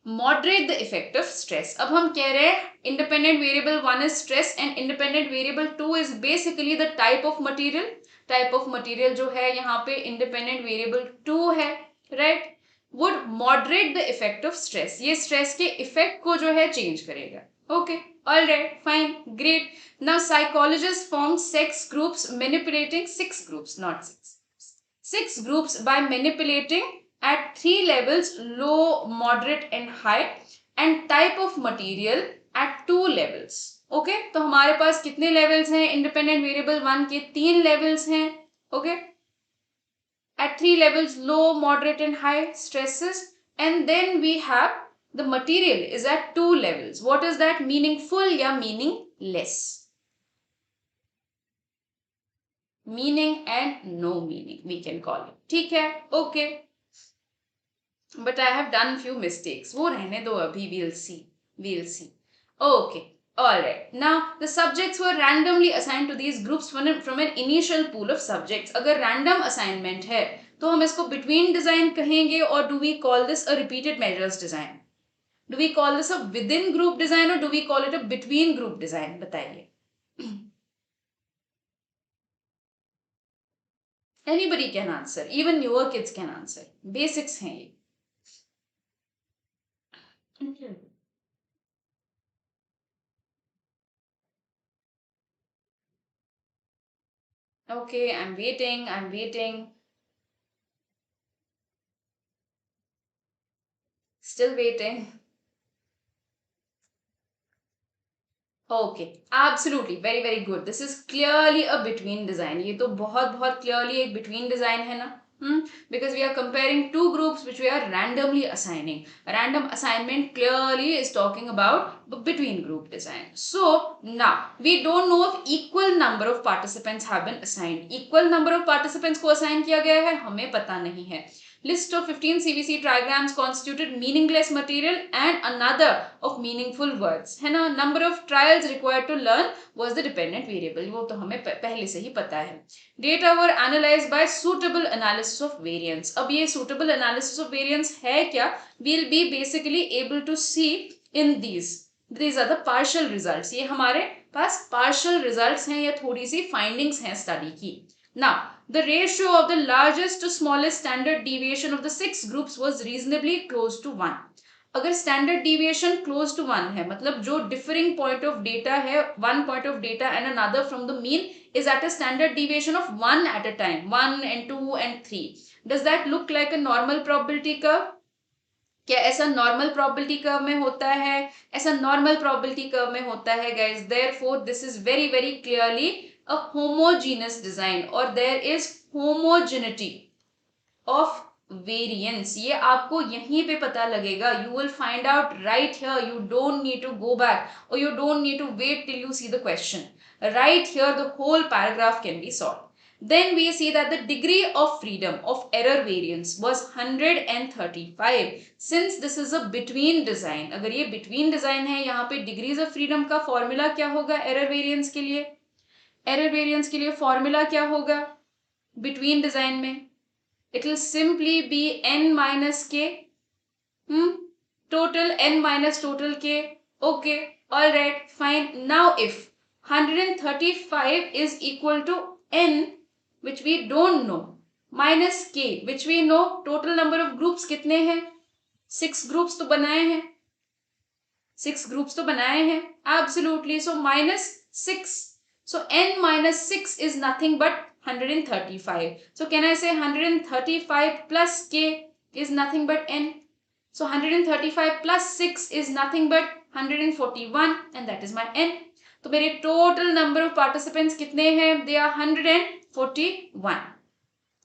moderate the effect of stress. अब हम कह रहे हैं independent variable 1 is stress and independent variable 2 is basically the type of material. Type of material जो है यहाँ पे independent variable 2 है, right? Would moderate the effect of stress. ये stress के effect को जो है change करेगा. Okay, alright, fine, great. Now psychologists formed 6 groups manipulating 6 groups, not 6. 6 groups by manipulating at 3 levels, low, moderate and high, and type of material at 2 levels. Okay, तो हमारे पास कितने levels हैं? Independent variable 1 के 3 levels हैं. Okay, at 3 levels, low, moderate and high stresses, and then we have the material is at 2 levels. What is that? Meaningful या meaningless? Meaning and no meaning we can call it. ठीक है? Okay. But I have done few mistakes. वो रहने दो अभी. We'll see. Okay. Alright. Now the subjects were randomly assigned to these groups from an initial pool of subjects. अगर random assignment है तो हम इसको between design कहेंगे, or do we call this a repeated measures design? Do we call this a within group design or do we call it a between group design? बताइए. Anybody can answer. Even newer kids can answer. Basics हैं ये. Okay, I'm waiting. Still waiting. Okay, absolutely, very good. This is clearly a between design. ये तो बहुत clearly एक between design है ना. Because we are comparing two groups which we are randomly assigning. A random assignment clearly is talking about between group design. So now we don't know if equal number of participants have been assigned. Equal number of participants को assign किया गया है, हमें पता नहीं है. List of 15 CVC trigrams constituted meaningless material and another of meaningful words. है ना. Number of trials required to learn was the dependent variable. वो तो हमें पहले से ही पता है. Data were analyzed by suitable analysis of variance. अब ये suitable analysis of variance है क्या? We'll be basically able to see in these. These are the partial results. ये हमारे पास partial results हैं या थोड़ी सी findings हैं study की. Now, the ratio of the largest to smallest standard deviation of the 6 groups was reasonably close to 1. अगर standard deviation close to 1 है, मतलब जो differing point of data है, one point of data and another from the mean is at a standard deviation of 1 at a time, 1 and 2 and 3. Does that look like a normal probability curve? क्या ऐसा normal probability curve में होता है? ऐसा normal probability curve में होता है guys. Therefore this is very very clearly a homogeneous design or there is homogeneity of variance. ये आपको यहीं पे पता लगेगा. You will find out right here. You don't need to go back or you don't need to wait till you see the question. Right here the whole paragraph can be solved. Then we see that the degree of freedom of error variance was 135. Since this is a between design, अगर ये between design है, यहाँ पे degrees of freedom का formula क्या होगा error variance के लिए? Error variance के लिए formula क्या होगा between design में? It will simply be n minus k. Total n minus total k. Okay, all right, fine. Now if 135 is equal to n, which we don't know, minus k, which we know, total number of groups कितने हैं? 6 groups तो बनाए हैं. 6 groups तो बनाए हैं. Absolutely. So minus 6. So n minus 6 is nothing but 135. So can I say 135 plus k is nothing but n? So 135 plus 6 is nothing but 141 and that is my n. तो मेरे total number of participants कितने हैं? They are 141.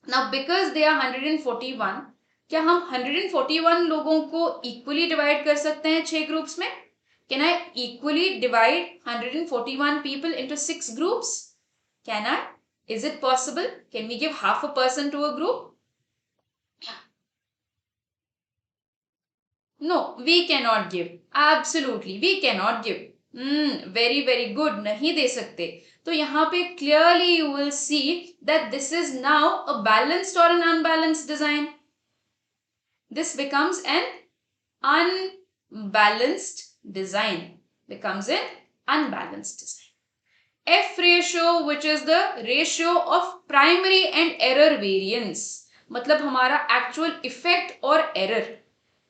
Now because they are 141, क्या हम 141 लोगों को equally divide कर सकते हैं 6 groups में? Can I equally divide 141 people into 6 groups? Can I? Is it possible? Can we give half a person to a group? No, we cannot give. Absolutely, we cannot give. Very very good. नहीं दे सकते. तो यहाँ पे clearly you will see that this is now a balanced or an unbalanced design. This becomes an unbalanced design. Becomes an unbalanced design. F ratio, which is the ratio of primary and error variance. मतलब हमारा actual effect or error.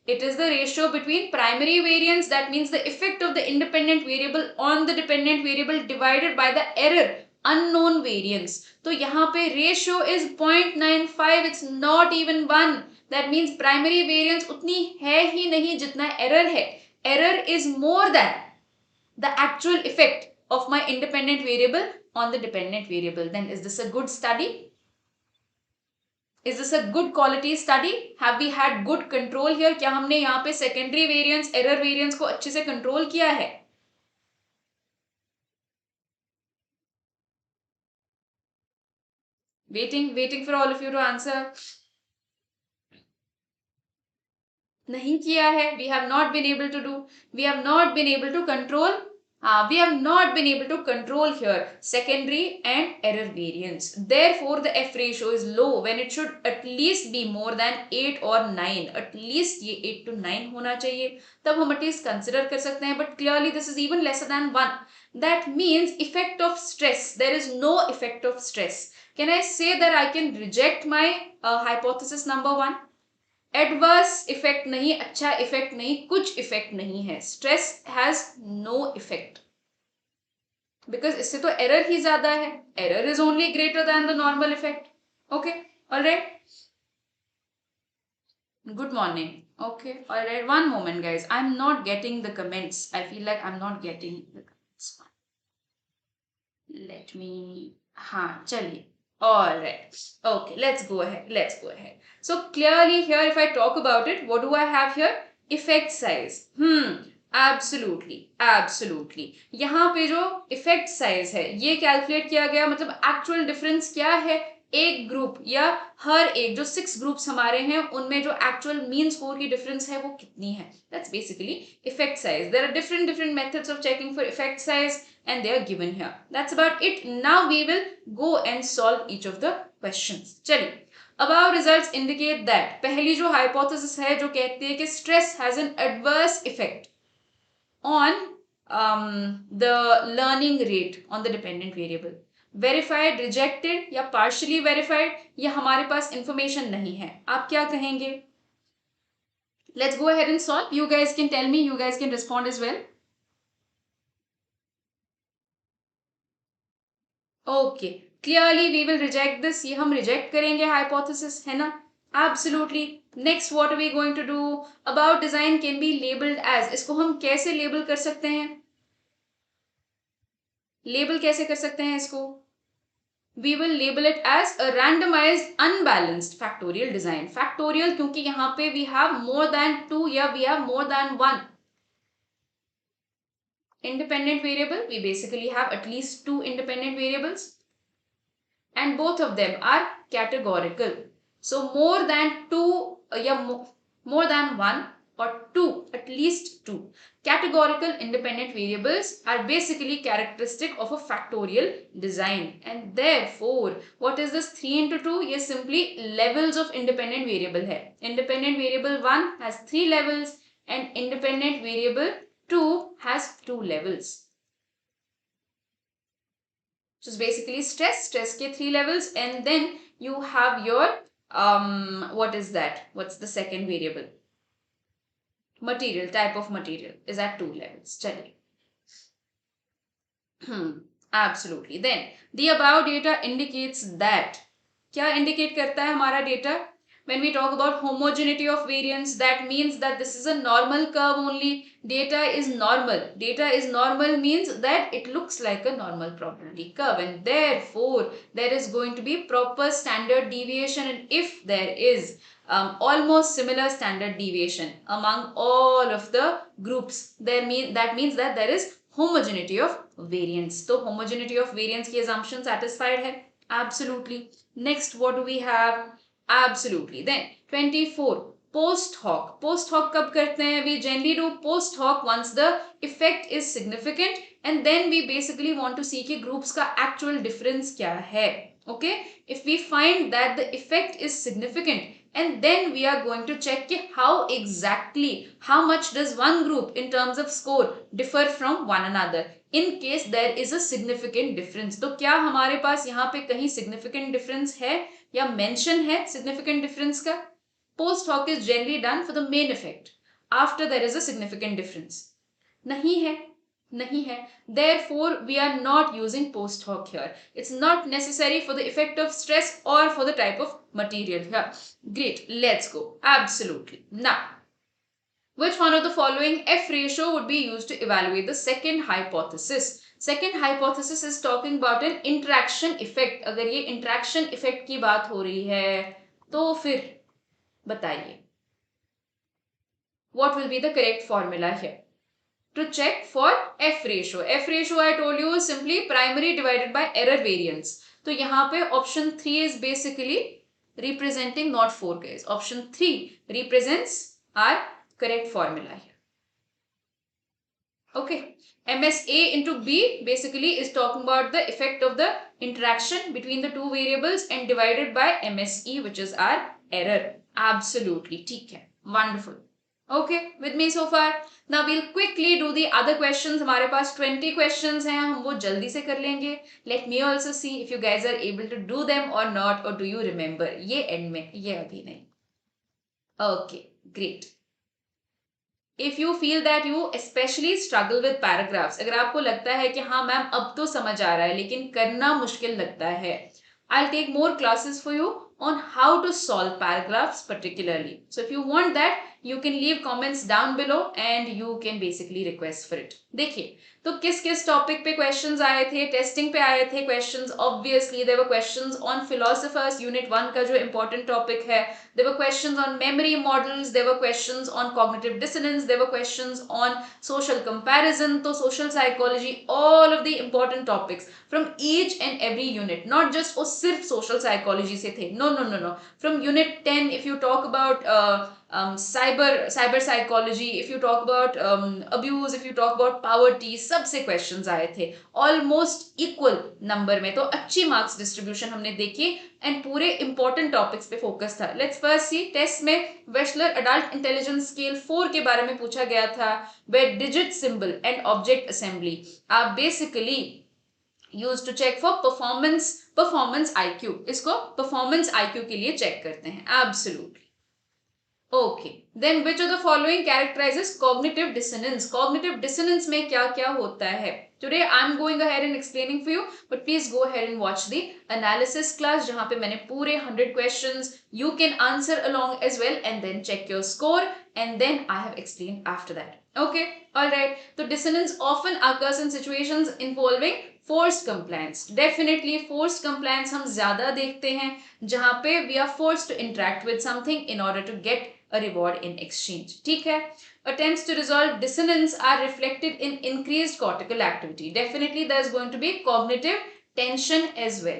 It is the ratio between primary variance, that means the effect of the independent variable on the dependent variable divided by the error, unknown variance. तो यहाँ पे ratio is 0.95. It's not even 1. That means primary variance उतनी है ही नहीं जितना error है. Error is more than the actual effect of my independent variable on the dependent variable. Then is this a good study? Is this a good quality study? Have we had good control here? क्या हमने यहाँ पे secondary variance, error variance को अच्छे से control किया है? Waiting for all of you to answer. नहीं किया है. We have not been able to do. We have not been able to control. We have not been able to control here secondary and error variance. Therefore, the F ratio is low when it should at least be more than 8 or 9. At least ये 8 to 9 होना चाहिए. तब हम at least consider कर सकते हैं. But clearly this is even lesser than 1. That means effect of stress. There is no effect of stress. Can I say that I can reject my hypothesis number 1? Adverse effect नहीं, अच्छा effect नहीं, कुछ effect नहीं है. Stress has no effect because इससे तो error ही ज्यादा है. Error is only greater than the normal effect. Okay, alright. Good morning. Okay, alright. One moment, guys. I'm not getting the comments. I feel like I'm not getting the comments. Let me. हाँ, चलिए. All right. Okay, let's go ahead. Let's go ahead. So clearly here, if I talk about it, what do I have here? Effect size. Absolutely, absolutely. यहाँ पे जो effect size है ये calculate किया गया, मतलब एक्चुअल डिफरेंस क्या है एक ग्रुप या हर एक जो 6 ग्रुप्स हमारे हैं उनमें जो एक्चुअल मीन स्कोर की डिफरेंस है वो कितनी है. That's basically effect size. There are different different methods of checking for effect size and they are given here. That's about it. Now we will go and solve each of the questions. चलिए, above results indicate that पहली जो hypothesis है जो कहती है कि stress has an adverse effect on the learning rate on the dependent variable. Verified, rejected या partially verified, या हमारे पास information नहीं है. आप क्या कहेंगे? Let's go ahead and solve. You guys can tell me. You guys can respond as well. Okay, clearly we will reject this. ये हम रिजेक्ट करेंगे हाइपोथेसिस, है ना? Absolutely. Next what are we going to do? About design can be labelled as. इसको हम कैसे label कर सकते हैं? लेबल कैसे कर सकते हैं इसको? We will label it as a randomised unbalanced factorial design. Factorial क्योंकि यहाँ पे वी हैव मोर देन 2 या we have more than 1 independent variable. We basically have at least 2 independent variables and both of them are categorical. So more than 2 more than 1 or 2, at least 2 categorical independent variables are basically characteristic of a factorial design. And therefore what is this 3 into 2? ये simply levels of independent variable है. Independent variable 1 has 3 levels and independent variable 2 has 2 levels. So it's basically stress ke 3 levels, and then you have your what is that? What's the second variable? Material, type of material is at 2 levels. Chaliye. Absolutely. Then the above data indicates that. क्या indicate करता है हमारा data? When we talk about homogeneity of variance, that means that this is a normal curve only. Data is normal. Data is normal means that it looks like a normal probability curve, and therefore there is going to be proper standard deviation. And if there is almost similar standard deviation among all of the groups, that means that there is homogeneity of variance. So homogeneity of variance की assumption satisfied है. Absolutely. Next, what do we have? Absolutely. Then 24 post hoc. Post hoc कब करते हैं? We generally do post hoc once the effect is significant and then we basically want to see कि groups का actual difference क्या है. Okay, if we find that the effect is significant and then we are going to check कि how exactly, how much does one group in terms of score differ from one another. In case there is a significant difference, तो क्या हमारे पास यहाँ पे कहीं significant difference है या mention है सिग्निफिकेंट डिफरेंस का? Post hoc is generally done for the main effect after there is a significant difference. नहीं है, नहीं है. Therefore we are not using post hoc here. It's not necessary for the effect of stress or for the type of material here. Great, let's go. Absolutely. Now, which one of the following F ratio would be used to evaluate the second hypothesis? Second hypothesis is talking about an interaction effect. अगर ये interaction effect की बात हो रही है तो फिर बताइए what will be the correct formula here to check for F ratio? F ratio I told you is simply primary divided by error variance. तो यहाँ पे option 3 is basically representing not 4 guys. Option 3 represents our correct formula here. Okay, MSA into B basically is talking about the effect of the interaction between the two variables and divided by MSE, which is our error. Absolutely, ठीक है, wonderful. Okay, with me so far. Now we'll quickly do the other questions. हमारे पास 20 questions हैं, हम वो जल्दी से कर लेंगे. Let me also see if you guys are able to do them or not, or do you remember? ये end में, ये अभी नहीं. Okay, great. If you feel that you especially struggle with paragraphs, अगर आपको लगता है कि हाँ मैम अब तो समझ आ रहा है लेकिन करना मुश्किल लगता है, I'll take more classes for you on how to solve paragraphs particularly. So if you want that, You can leave comments down below and you can basically request for it. देखिए तो किस किस टॉपिक पे questions आए थे, testing पे आए थे questions. Obviously there were questions on philosophers, unit 1 का जो इंपॉर्टेंट टॉपिक है. There were questions on memory models, there were questions on cognitive dissonance, there were questions on social comparison. तो social psychology, all of the important topics from each and every unit, not just वो सिर्फ social psychology से थे. No no no no, from unit 10 if you talk about cyber psychology, if you talk about abuse, if you talk about poverty, सबसे questions आए थे almost equal number में. तो अच्छी मार्क्स डिस्ट्रीब्यूशन हमने देखी एंड पूरे इंपॉर्टेंट टॉपिक्स पे फोकस था. Let's first see. टेस्ट में वेस्लर अडल्ट इंटेलिजेंस स्केल 4 के बारे में पूछा गया था, where digit symbol and object assembly are basically use to check for performance IQ. इसको परफॉर्मेंस IQ के लिए चेक करते हैं. Absolutely. Okay, then which of the following characterizes cognitive dissonance? Cognitive dissonance में क्या क्या होता है? Today I'm going ahead and explaining for you, but please go ahead and watch the analysis class जहाँ पे मैंने पूरे 100 questions you can answer along as well and then check your score and then I have explained after that. Okay, alright. So dissonance often occurs in situations involving forced compliance. Definitely forced compliance हम ज्यादा देखते हैं जहाँ पे we are forced to interact with something in order to get a reward in exchange. ठीक है. Attempts to resolve dissonance are reflected in increased cortical activity. Definitely there is going to be cognitive tension as well.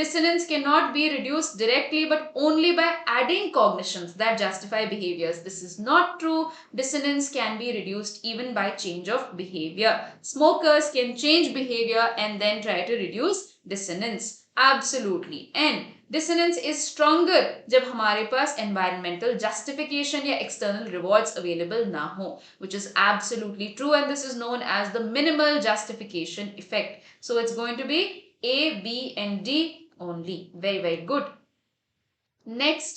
Dissonance cannot be reduced directly but only by adding cognitions that justify behaviors. This is not true. Dissonance can be reduced even by change of behavior. Smokers can change behavior and then try to reduce dissonance. Absolutely. And dissonance is stronger जब हमारे पास environmental justification या external rewards available ना हो, which is absolutely true and this is known as the minimal justification effect. So it's going to be A, B and D only. Very very good. Next,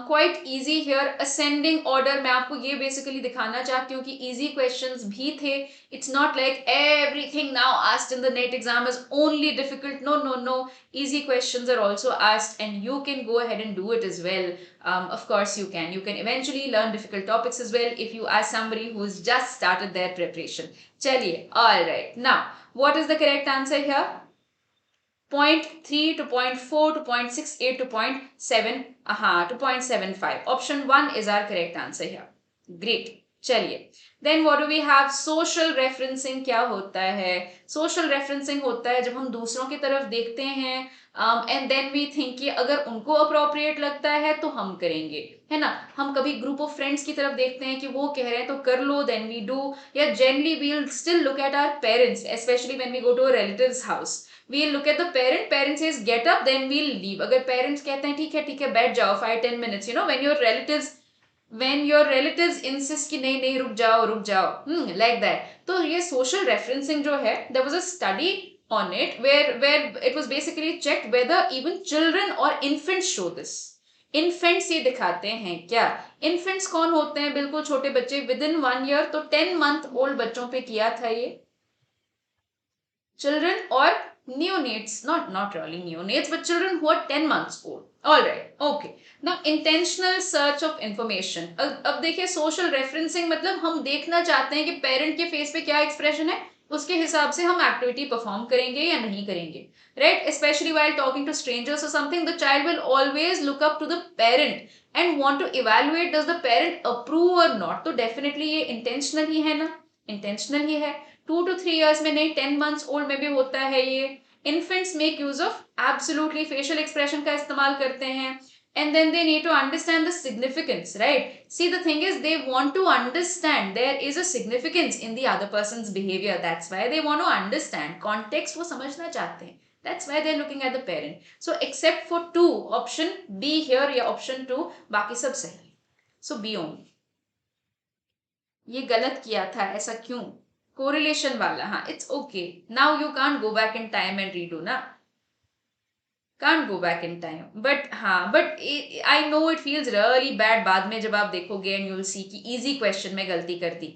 quite easy here. Ascending order. मैं आपको ये basically दिखाना चाहती हूँ कि easy questions भी थे. It's not like everything now asked in the NET exam is only difficult. No, no, no. Easy questions are also asked and you can go ahead and do it as well. Of course you can. You can eventually learn difficult topics as well if you are somebody who has just started their preparation. चलिए, alright. Now, what is the correct answer here? 0.3 to 0.4 to 0.68 to 0.7 to 0.75. Option 1 is our correct answer here. Great. चलिए. Then what do we have? Social referencing क्या होता है? Social referencing होता है जब हम दूसरों की तरफ देखते हैं and then we think कि अगर उनको appropriate लगता है तो हम करेंगे, है ना. हम कभी group of friends की तरफ देखते हैं कि वो कह रहे हैं तो कर लो, then we do. या generally we'll still look at our parents, especially when we go to a relative's house. We'll look at the parent says get up, then we'll leave. अगर parents कहते हैं ठीक है बैठ जाओ 5-10 minutes, you know, when your relatives insist कि नहीं रुक जाओ like that. तो ये social referencing जो है, there was a study on it where it was basically checked whether even children or infants show this. Infants ये दिखाते हैं क्या? इन्फेंट्स कौन होते हैं? बिल्कुल छोटे बच्चे within 1 year. तो 10 month old बच्चों पे किया था ये. Children or neonates, not really neonates, but children who are 10 months old. Alright, okay. Now intentional search of information. अब देखिए social referencing मतलब हम देखना चाहते हैं कि पेरेंट के फेस पे क्या एक्सप्रेशन है, उसके हिसाब से हम एक्टिविटी परफॉर्म करेंगे या नहीं करेंगे, right. Specially while talking to strangers और something, the child will always look up to the parent and want to evaluate does the parent approve और नॉट. तो डेफिनेटली ये इंटेंशनल ही है ना, इंटेंशनल ही है. 2 to 3 years में नहीं, 10 months old में भी होता है ये. Infants make use of absolutely facial expression का इस्तेमाल करते हैं and then they need to understand the significance, right? See, the thing is they want to understand there is a significance in the other person's behavior. That's why they want to understand context. वो समझना चाहते हैं. That's why they're looking at the parent. So except for 2, option B here या option 2, बाकी सब सही. So B only. ये गलत किया था, ऐसा क्यों? कोरिलेशन वाला. हाँ, it's okay. Now you can't go back in time and redo ना, can't go back in time. But हाँ, but I know it feels really bad बाद में जब आप देखोगे एंड यू विल सी कि इजी क्वेश्चन में गलती कर दी.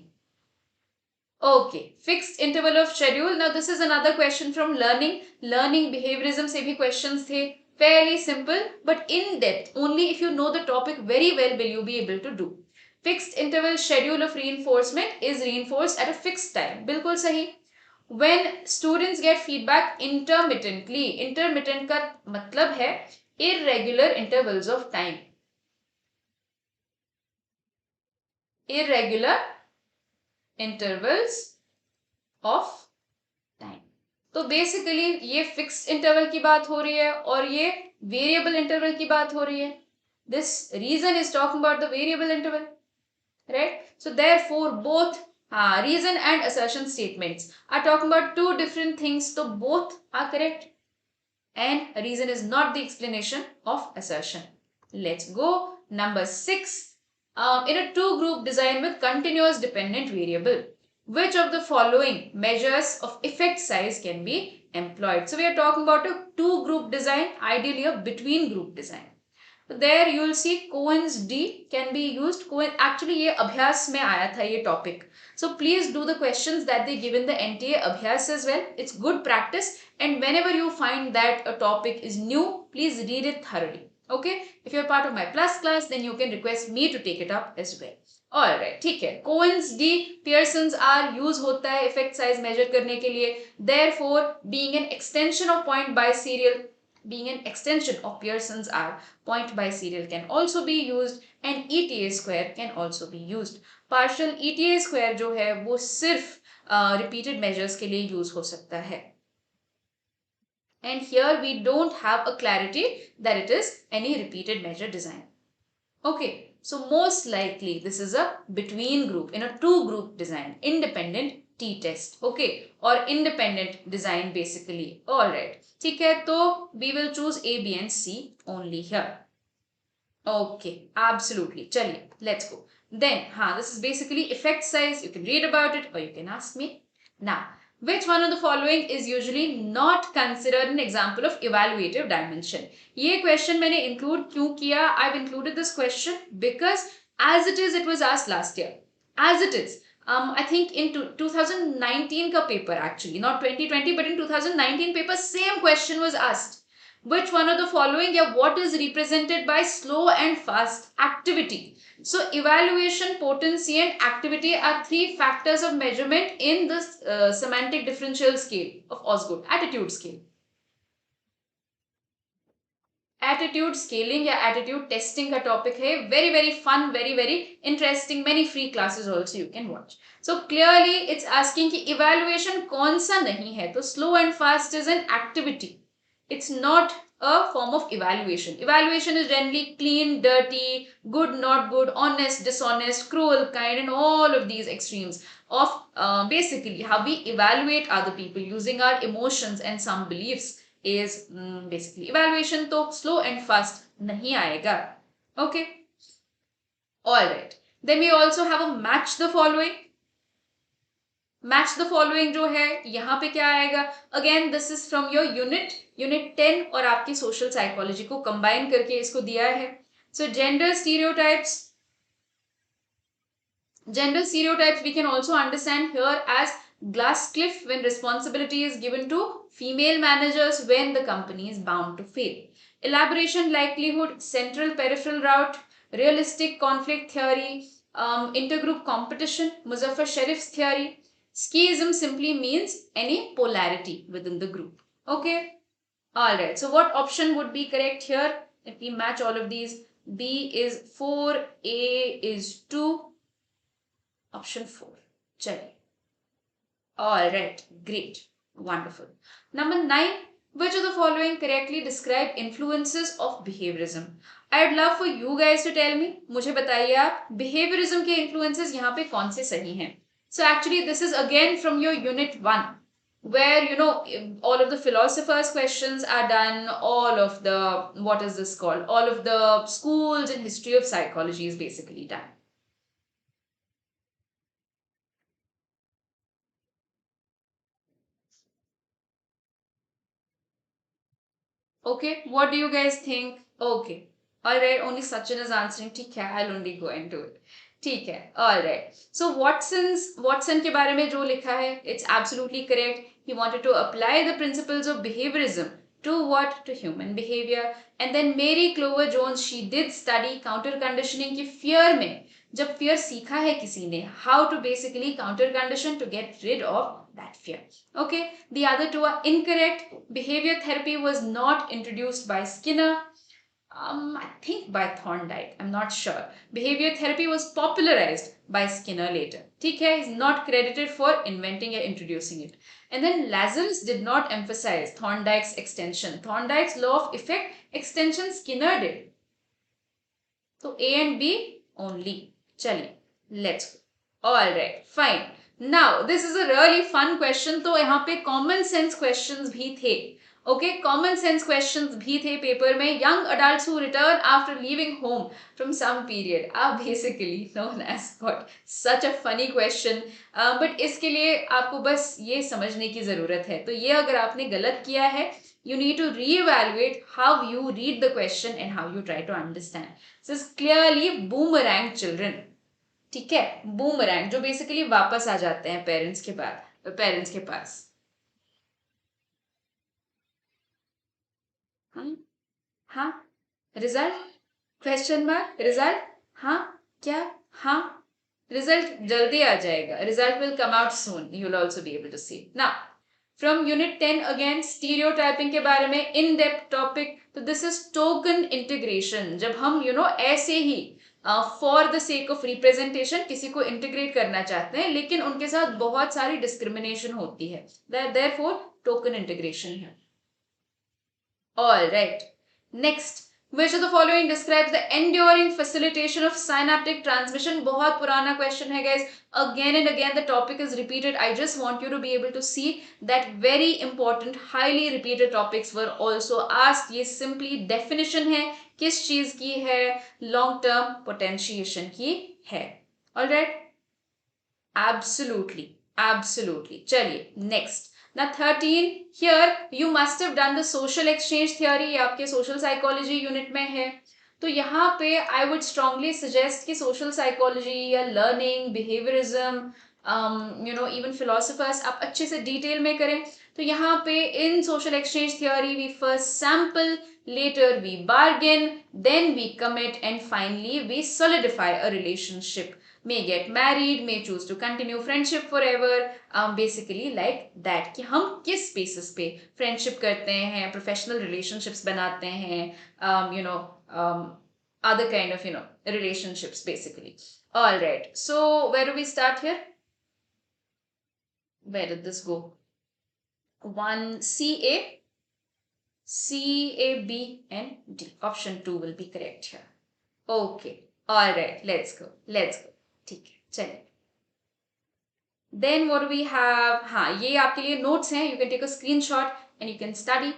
Okay, fixed interval of schedule. Now this is another question from learning behaviourism से भी क्वेश्चंस थे. fairly simple but in depth. Only if you know the topic very well will you be able to do. Fixed interval schedule of reinforcement is reinforced at a fixed time. बिल्कुल सही. When students get feedback intermittently, intermittent का मतलब है irregular intervals of time. Irregular intervals of time. तो basically ये fixed interval की बात हो रही है और ये वेरिएबल इंटरवल की बात हो रही है. This region is talking about the variable interval, right? So therefore both reason and assertion statements are talking about two different things, so both are correct and reason is not the explanation of assertion. Let's go number 6. In a two group design with continuous dependent variable, which of the following measures of effect size can be employed? So we are talking about a two group design, ideally a between group design. There you will see Cohen's D can be used. Cohen actually ये अभ्यास में आया था ये topic. So please do the questions that they give in the NTA अभ्यास as well. It's good practice, and whenever you find that a topic is new, please read it thoroughly. Okay? If you're part of my plus class, then you can request me to take it up as well. Alright, ठीक है. Cohen's D, Pearson's R use होता है effect size measure करने के लिए. Therefore, being an extension of point biserial, being an extension of Pearson's R, point biserial can also be used and ETA square can also be used. Partial ETA square जो है वो सिर्फ repeated measures के लिए use हो सकता है. And here we don't have a clarity that it is any repeated measure design. Okay, so most likely this is a between group in a two group design, independent t-test, okay, or independent design basically. Alright, ठीक है, तो we will choose A, B and C only here. Okay, absolutely. चलिए, let's go. Then, this is basically effect size. You can read about it or you can ask me. Now, which one of the following is usually not considered an example of evaluative dimension? ये question मैंने include क्यों किया? I've included this question because as it is, it was asked last year. As it is. I think in 2019 का paper actually, not 2020, but in 2019 paper, same question was asked. Which one of the following, yeah, what is represented by slow and fast activity? So evaluation, potency and activity are three factors of measurement in this semantic differential scale of Osgood, attitude scale. Attitude scaling या attitude testing का topic है, very very fun, very very interesting, many free classes also you can watch. So clearly it's asking कि evaluation कौन सा नहीं है, तो slow and fast is an activity. It's not a form of evaluation. Evaluation is generally clean, dirty, good, not good, honest, dishonest, cruel, kind, and all of these extremes of basically how we evaluate other people using our emotions and some beliefs is basically evaluation. तो slow and fast नहीं आएगा. Okay. Alright. Then we also have a match the following. Match the following जो है यहाँ पे क्या आएगा? Again this is from your unit 10 और आपकी social psychology को combine करके इसको दिया है. So gender stereotypes we can also understand here as glass cliff when responsibility is given to female managers when the company is bound to fail. Elaboration likelihood, central peripheral route, realistic conflict theory, intergroup competition, Muzaffar Sharif's theory. Schism simply means any polarity within the group. Okay. Alright. So what option would be correct here? If we match all of these, B is 4, A is 2, option 4. Chale. Alright. Great. Wonderful. Number 9. Which of the following correctly describe influences of behaviorism? I'd love for you guys to tell me. मुझे बताइए आप behaviorism के influences यहाँ पे कौन से सही हैं? So actually this is again from your unit 1 where you know all of the philosophers questions are done, all of the what is this called, all of the schools and history of psychology is basically done. Okay, what do you guys think? Okay, alright, only Sachin is answering. ठीक है, I'll only go and do it. ठीक है, alright. So Watson के बारे में जो लिखा है, it's absolutely correct. He wanted to apply the principles of behaviorism to what? To human behavior. And then Mary Clover Jones, she did study counter conditioning की fear में जब fear सीखा है किसी ने, how to basically counter condition to get rid of that fear. Okay, the other two are incorrect. Behavior therapy was not introduced by Skinner. I think by Thorndike, I'm not sure. Behavior therapy was popularized by Skinner later. ठीक है, he's not credited for inventing or introducing it. And then Lazarus did not emphasize Thorndike's extension. Thorndike's law of effect extension Skinner did. So A and B only. चलिए, let's go. All right, fine. Now, this is a really fun question. तो यहाँ पे common sense questions भी थे. Okay, common sense questions भी थे paper में. Young adults who return after leaving home from some period are basically known as what? Such a funny question. But इसके लिए आपको बस ये समझने की ज़रूरत है. तो ये अगर आपने गलत किया है, you need to reevaluate how you read the question and how you try to understand. This is clearly boomerang children. ठीक है, बूमरैंग जो बेसिकली वापस आ जाते हैं पेरेंट्स के पास. हाँ, रिजल्ट क्वेश्चन मार्क रिजल्ट. हाँ, क्या? हाँ, रिजल्ट जल्दी आ जाएगा. Result will come out soon. You will also be able to see. Now from unit 10 again stereotyping के बारे में इन डेप्थ टॉपिक. तो दिस इज टोकन इंटीग्रेशन. जब हम ऐसे ही for the sake of representation किसी को इंटीग्रेट करना चाहते हैं, लेकिन उनके साथ बहुत सारी डिस्क्रिमिनेशन होती है. देयरफॉर टोकन इंटीग्रेशन है. All right. Next, which of the following describes the enduring facilitation of synaptic transmission? बहुत पुराना question है guys. Again and again the topic is repeated. I just want you to be able to see that very important, highly repeated topics were also asked. ये simply definition है, किस चीज की है? Long term potentiation की है. All right. Absolutely. चलिए next. Now 13, here you must have done the social exchange theory. ये आपके social psychology unit में है. तो यहाँ पे I would strongly suggest कि social psychology या learning, behaviorism, even philosophers आप अच्छे से detail में करें. तो यहाँ पे in social exchange theory we first sample, later we bargain, then we commit, and finally we solidify a relationship. May get married, may choose to continue friendship forever, basically like that कि हम किस basis पे friendship करते हैं, professional relationships बनाते हैं, other kind of relationships basically. All right, so where do we start here? Where did this go? 1 C, A, B and D. Option 2 will be correct here. Okay, all right, let's go. ठीक है, चलिए. Then what do we have? हाँ, ये आपके लिए notes हैं. You can take a screenshot and you can study.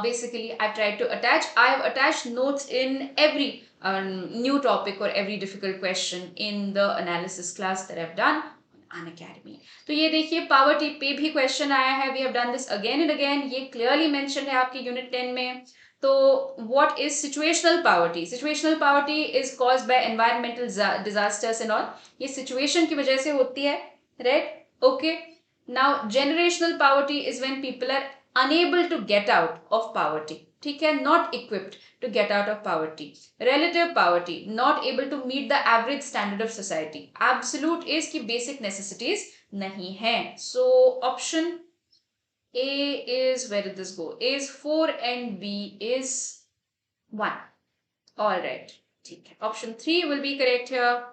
Basically, I have attached notes in every new topic or every difficult question in the analysis class that I've done on Unacademy. तो ये देखिए poverty पे भी question आया है. We have done this again and again. ये clearly mentioned है आपके unit 10 में. तो what is situational poverty? Situational poverty is caused by environmental disasters and all. ये situation की वजह से होती है, right? Okay. Now generational poverty is when people are unable to get out of poverty. ठीक है, not equipped to get out of poverty. Relative poverty, not able to meet the average standard of society. Absolute is कि basic necessities नहीं है. So option A is, where did this go? A is 4 and B is 1. All right. ठीक है. Option 3 will be correct here.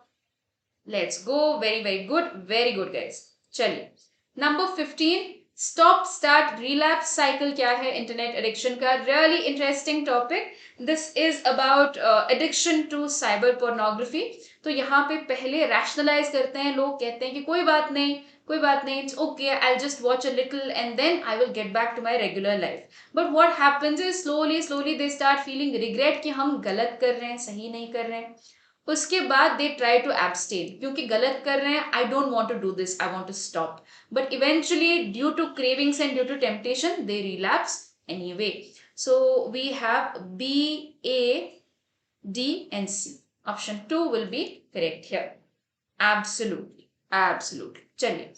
Let's go. Very good. Very good, guys. चलिए. Number 15. Stop, start, relapse cycle क्या है internet addiction का? Really interesting topic. This is about addiction to cyber pornography. तो यहाँ पे पहले rationalize करते हैं लोग, कहते हैं कि कोई बात नहीं, it's okay, I'll just watch a little and then I will get back to my regular life. But what happens is slowly they start feeling regret कि हम गलत कर रहे हैं, सही नहीं कर रहे हैं. उसके बाद they try to abstain क्योंकि गलत कर रहे हैं, I don't want to do this, I want to stop. But eventually due to cravings and due to temptation they relapse anyway. So we have B, A, D and C. Option 2 will be correct here. Absolutely. चलिए.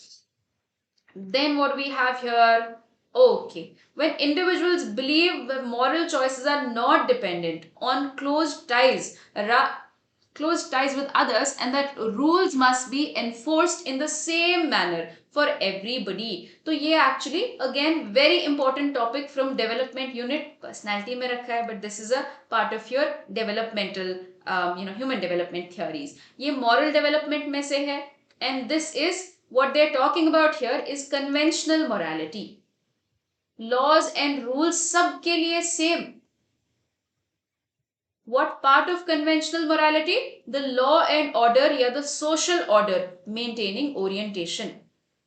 Then what we have here? Okay. When individuals believe that moral choices are not dependent on close ties close ties with others, and that rules must be enforced in the same manner for everybody. तो ये actually again very important topic from development unit personality में रखा है, but this is a part of your developmental human development theories. ये moral development में से है, and this is what they're talking about here is conventional morality. Laws and rules सबके लिए same. What part of conventional morality? The law and order या the social order maintaining orientation.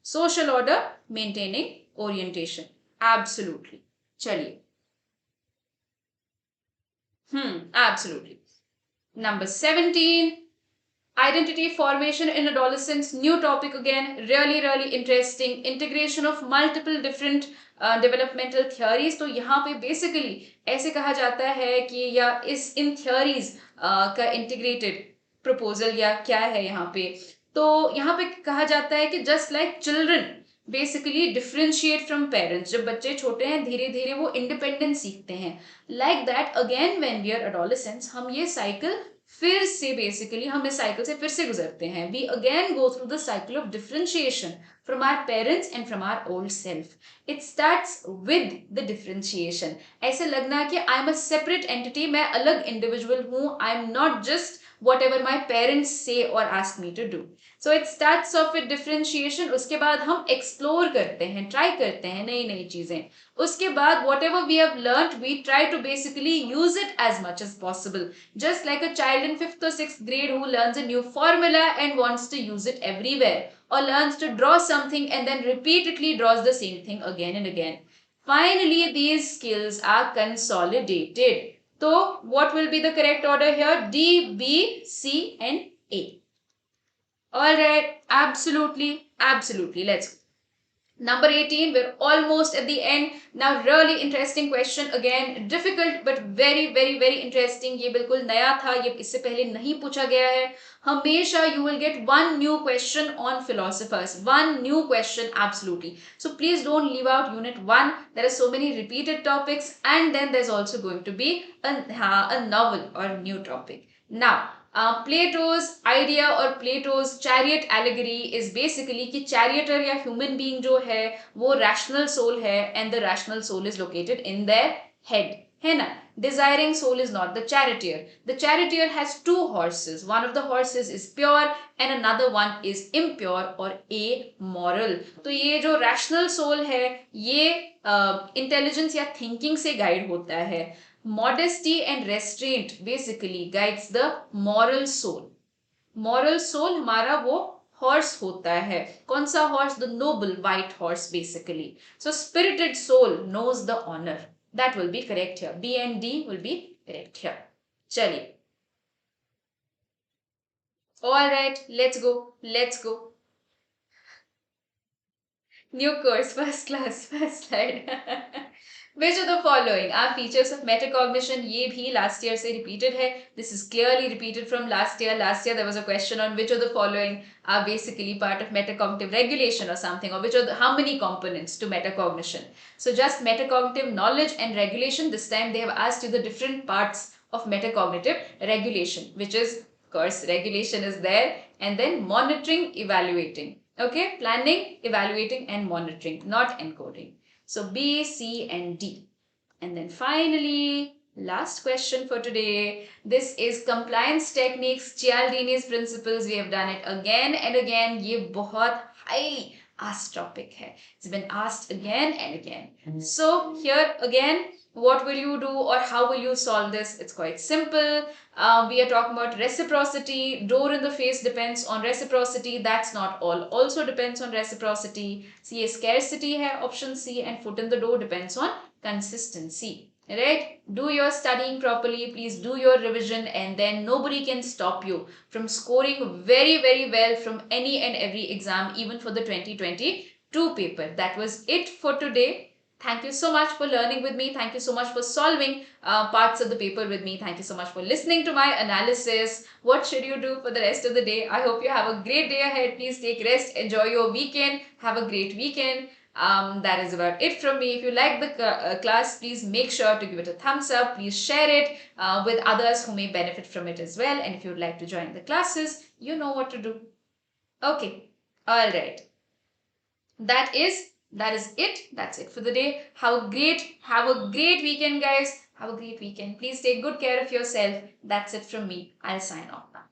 Social order maintaining orientation. Absolutely. चलिए. Absolutely. Number 17. Identity formation in adolescence. New topic again. Really, really interesting. Integration of multiple different developmental theories. तो यहाँ पे basically ऐसे कहा जाता है कि या इन थियोरीज का इंटीग्रेटेड प्रपोजल या क्या है यहाँ पे, तो यहाँ पे कहा जाता है कि just like children basically differentiate from parents. जब बच्चे छोटे हैं धीरे धीरे वो इंडिपेंडेंस सीखते हैं. Like that again when we are adolescents हम ये साइकिल फिर से बेसिकली हम इस साइकिल से फिर से गुजरते हैं. We again go through the cycle of differentiation from our parents and from our old self. It starts with the differentiation. ऐसे लगना कि I am a separate entity, मैं अलग individual हूँ. I am not just whatever my parents say or ask me to do. So it starts off with differentiation. उसके बाद हम explore करते हैं, try करते हैं नई नई चीजें. उसके बाद whatever we have learnt, we try to basically use it as much as possible. Just like a child in 5th or 6th grade who learns a new formula and wants to use it everywhere, or learns to draw something and then repeatedly draws the same thing again and again. Finally, these skills are consolidated. So, what will be the correct order here? D, B, C and A. Alright, absolutely, absolutely. Let's go. Number 18, we're almost at the end. Now, really interesting question again. Difficult but very, very, very interesting. ये बिल्कुल नया था, ये इससे पहले नहीं पूछा गया है. हमेशा you will get one new question on philosophers. One new question, absolutely. So please don't leave out Unit 1. There are so many repeated topics, and then there's also going to be a novel or a new topic. Now, Plato's idea or Plato's chariot allegory is basically कि charioteer या human being जो है वो rational soul है, and the rational soul is located in their head, है ना. Desiring soul is not the charioteer. The charioteer has two horses. One of the horses is pure and another one is impure or amoral. तो ये जो rational soul है ये intelligence या thinking से guide होता है. Modesty and restraint basically guides the moral soul. Moral soul हमारा वो horse होता है. कौन सा horse? The noble white horse basically. So spirited soul knows the honor. That will be correct here. B and D will be correct here. चलिए. Alright, let's go. Let's go. New course, first class, first slide. Which of the following are features of metacognition? ये भी last year से repeated है. This is clearly repeated from last year. Last year there was a question on which of the following are basically part of metacognitive regulation or something, or which of how many components to metacognition. So just metacognitive knowledge and regulation. This time they have asked you the different parts of metacognitive regulation, which is, of course, regulation is there, and then monitoring, evaluating. Okay, planning, evaluating and monitoring, not encoding. So B, C and D. And then finally, last question for today. This is compliance techniques, Cialdini's principles. We have done it again and again. ये बहुत highly asked topic है. It's been asked again and again. So here again, what will you do or how will you solve this? It's quite simple. We are talking about reciprocity. Door in the face depends on reciprocity. That's not all. Also depends on reciprocity. See, scarcity hai option C, and foot in the door depends on consistency. Right? Do your studying properly. Please do your revision, and then nobody can stop you from scoring very, very well from any and every exam, even for the 2022 paper. That was it for today. Thank you so much for learning with me. Thank you so much for solving parts of the paper with me. Thank you so much for listening to my analysis. What should you do for the rest of the day? I hope you have a great day ahead. Please take rest. Enjoy your weekend. Have a great weekend. That is about it from me. If you like the class, please make sure to give it a thumbs up. Please share it with others who may benefit from it as well. And if you'd like to join the classes, you know what to do. Okay, all right. That is it. That's it for the day. Have a great weekend, guys. Have a great weekend. Please take good care of yourself. That's it from me. I'll sign off now.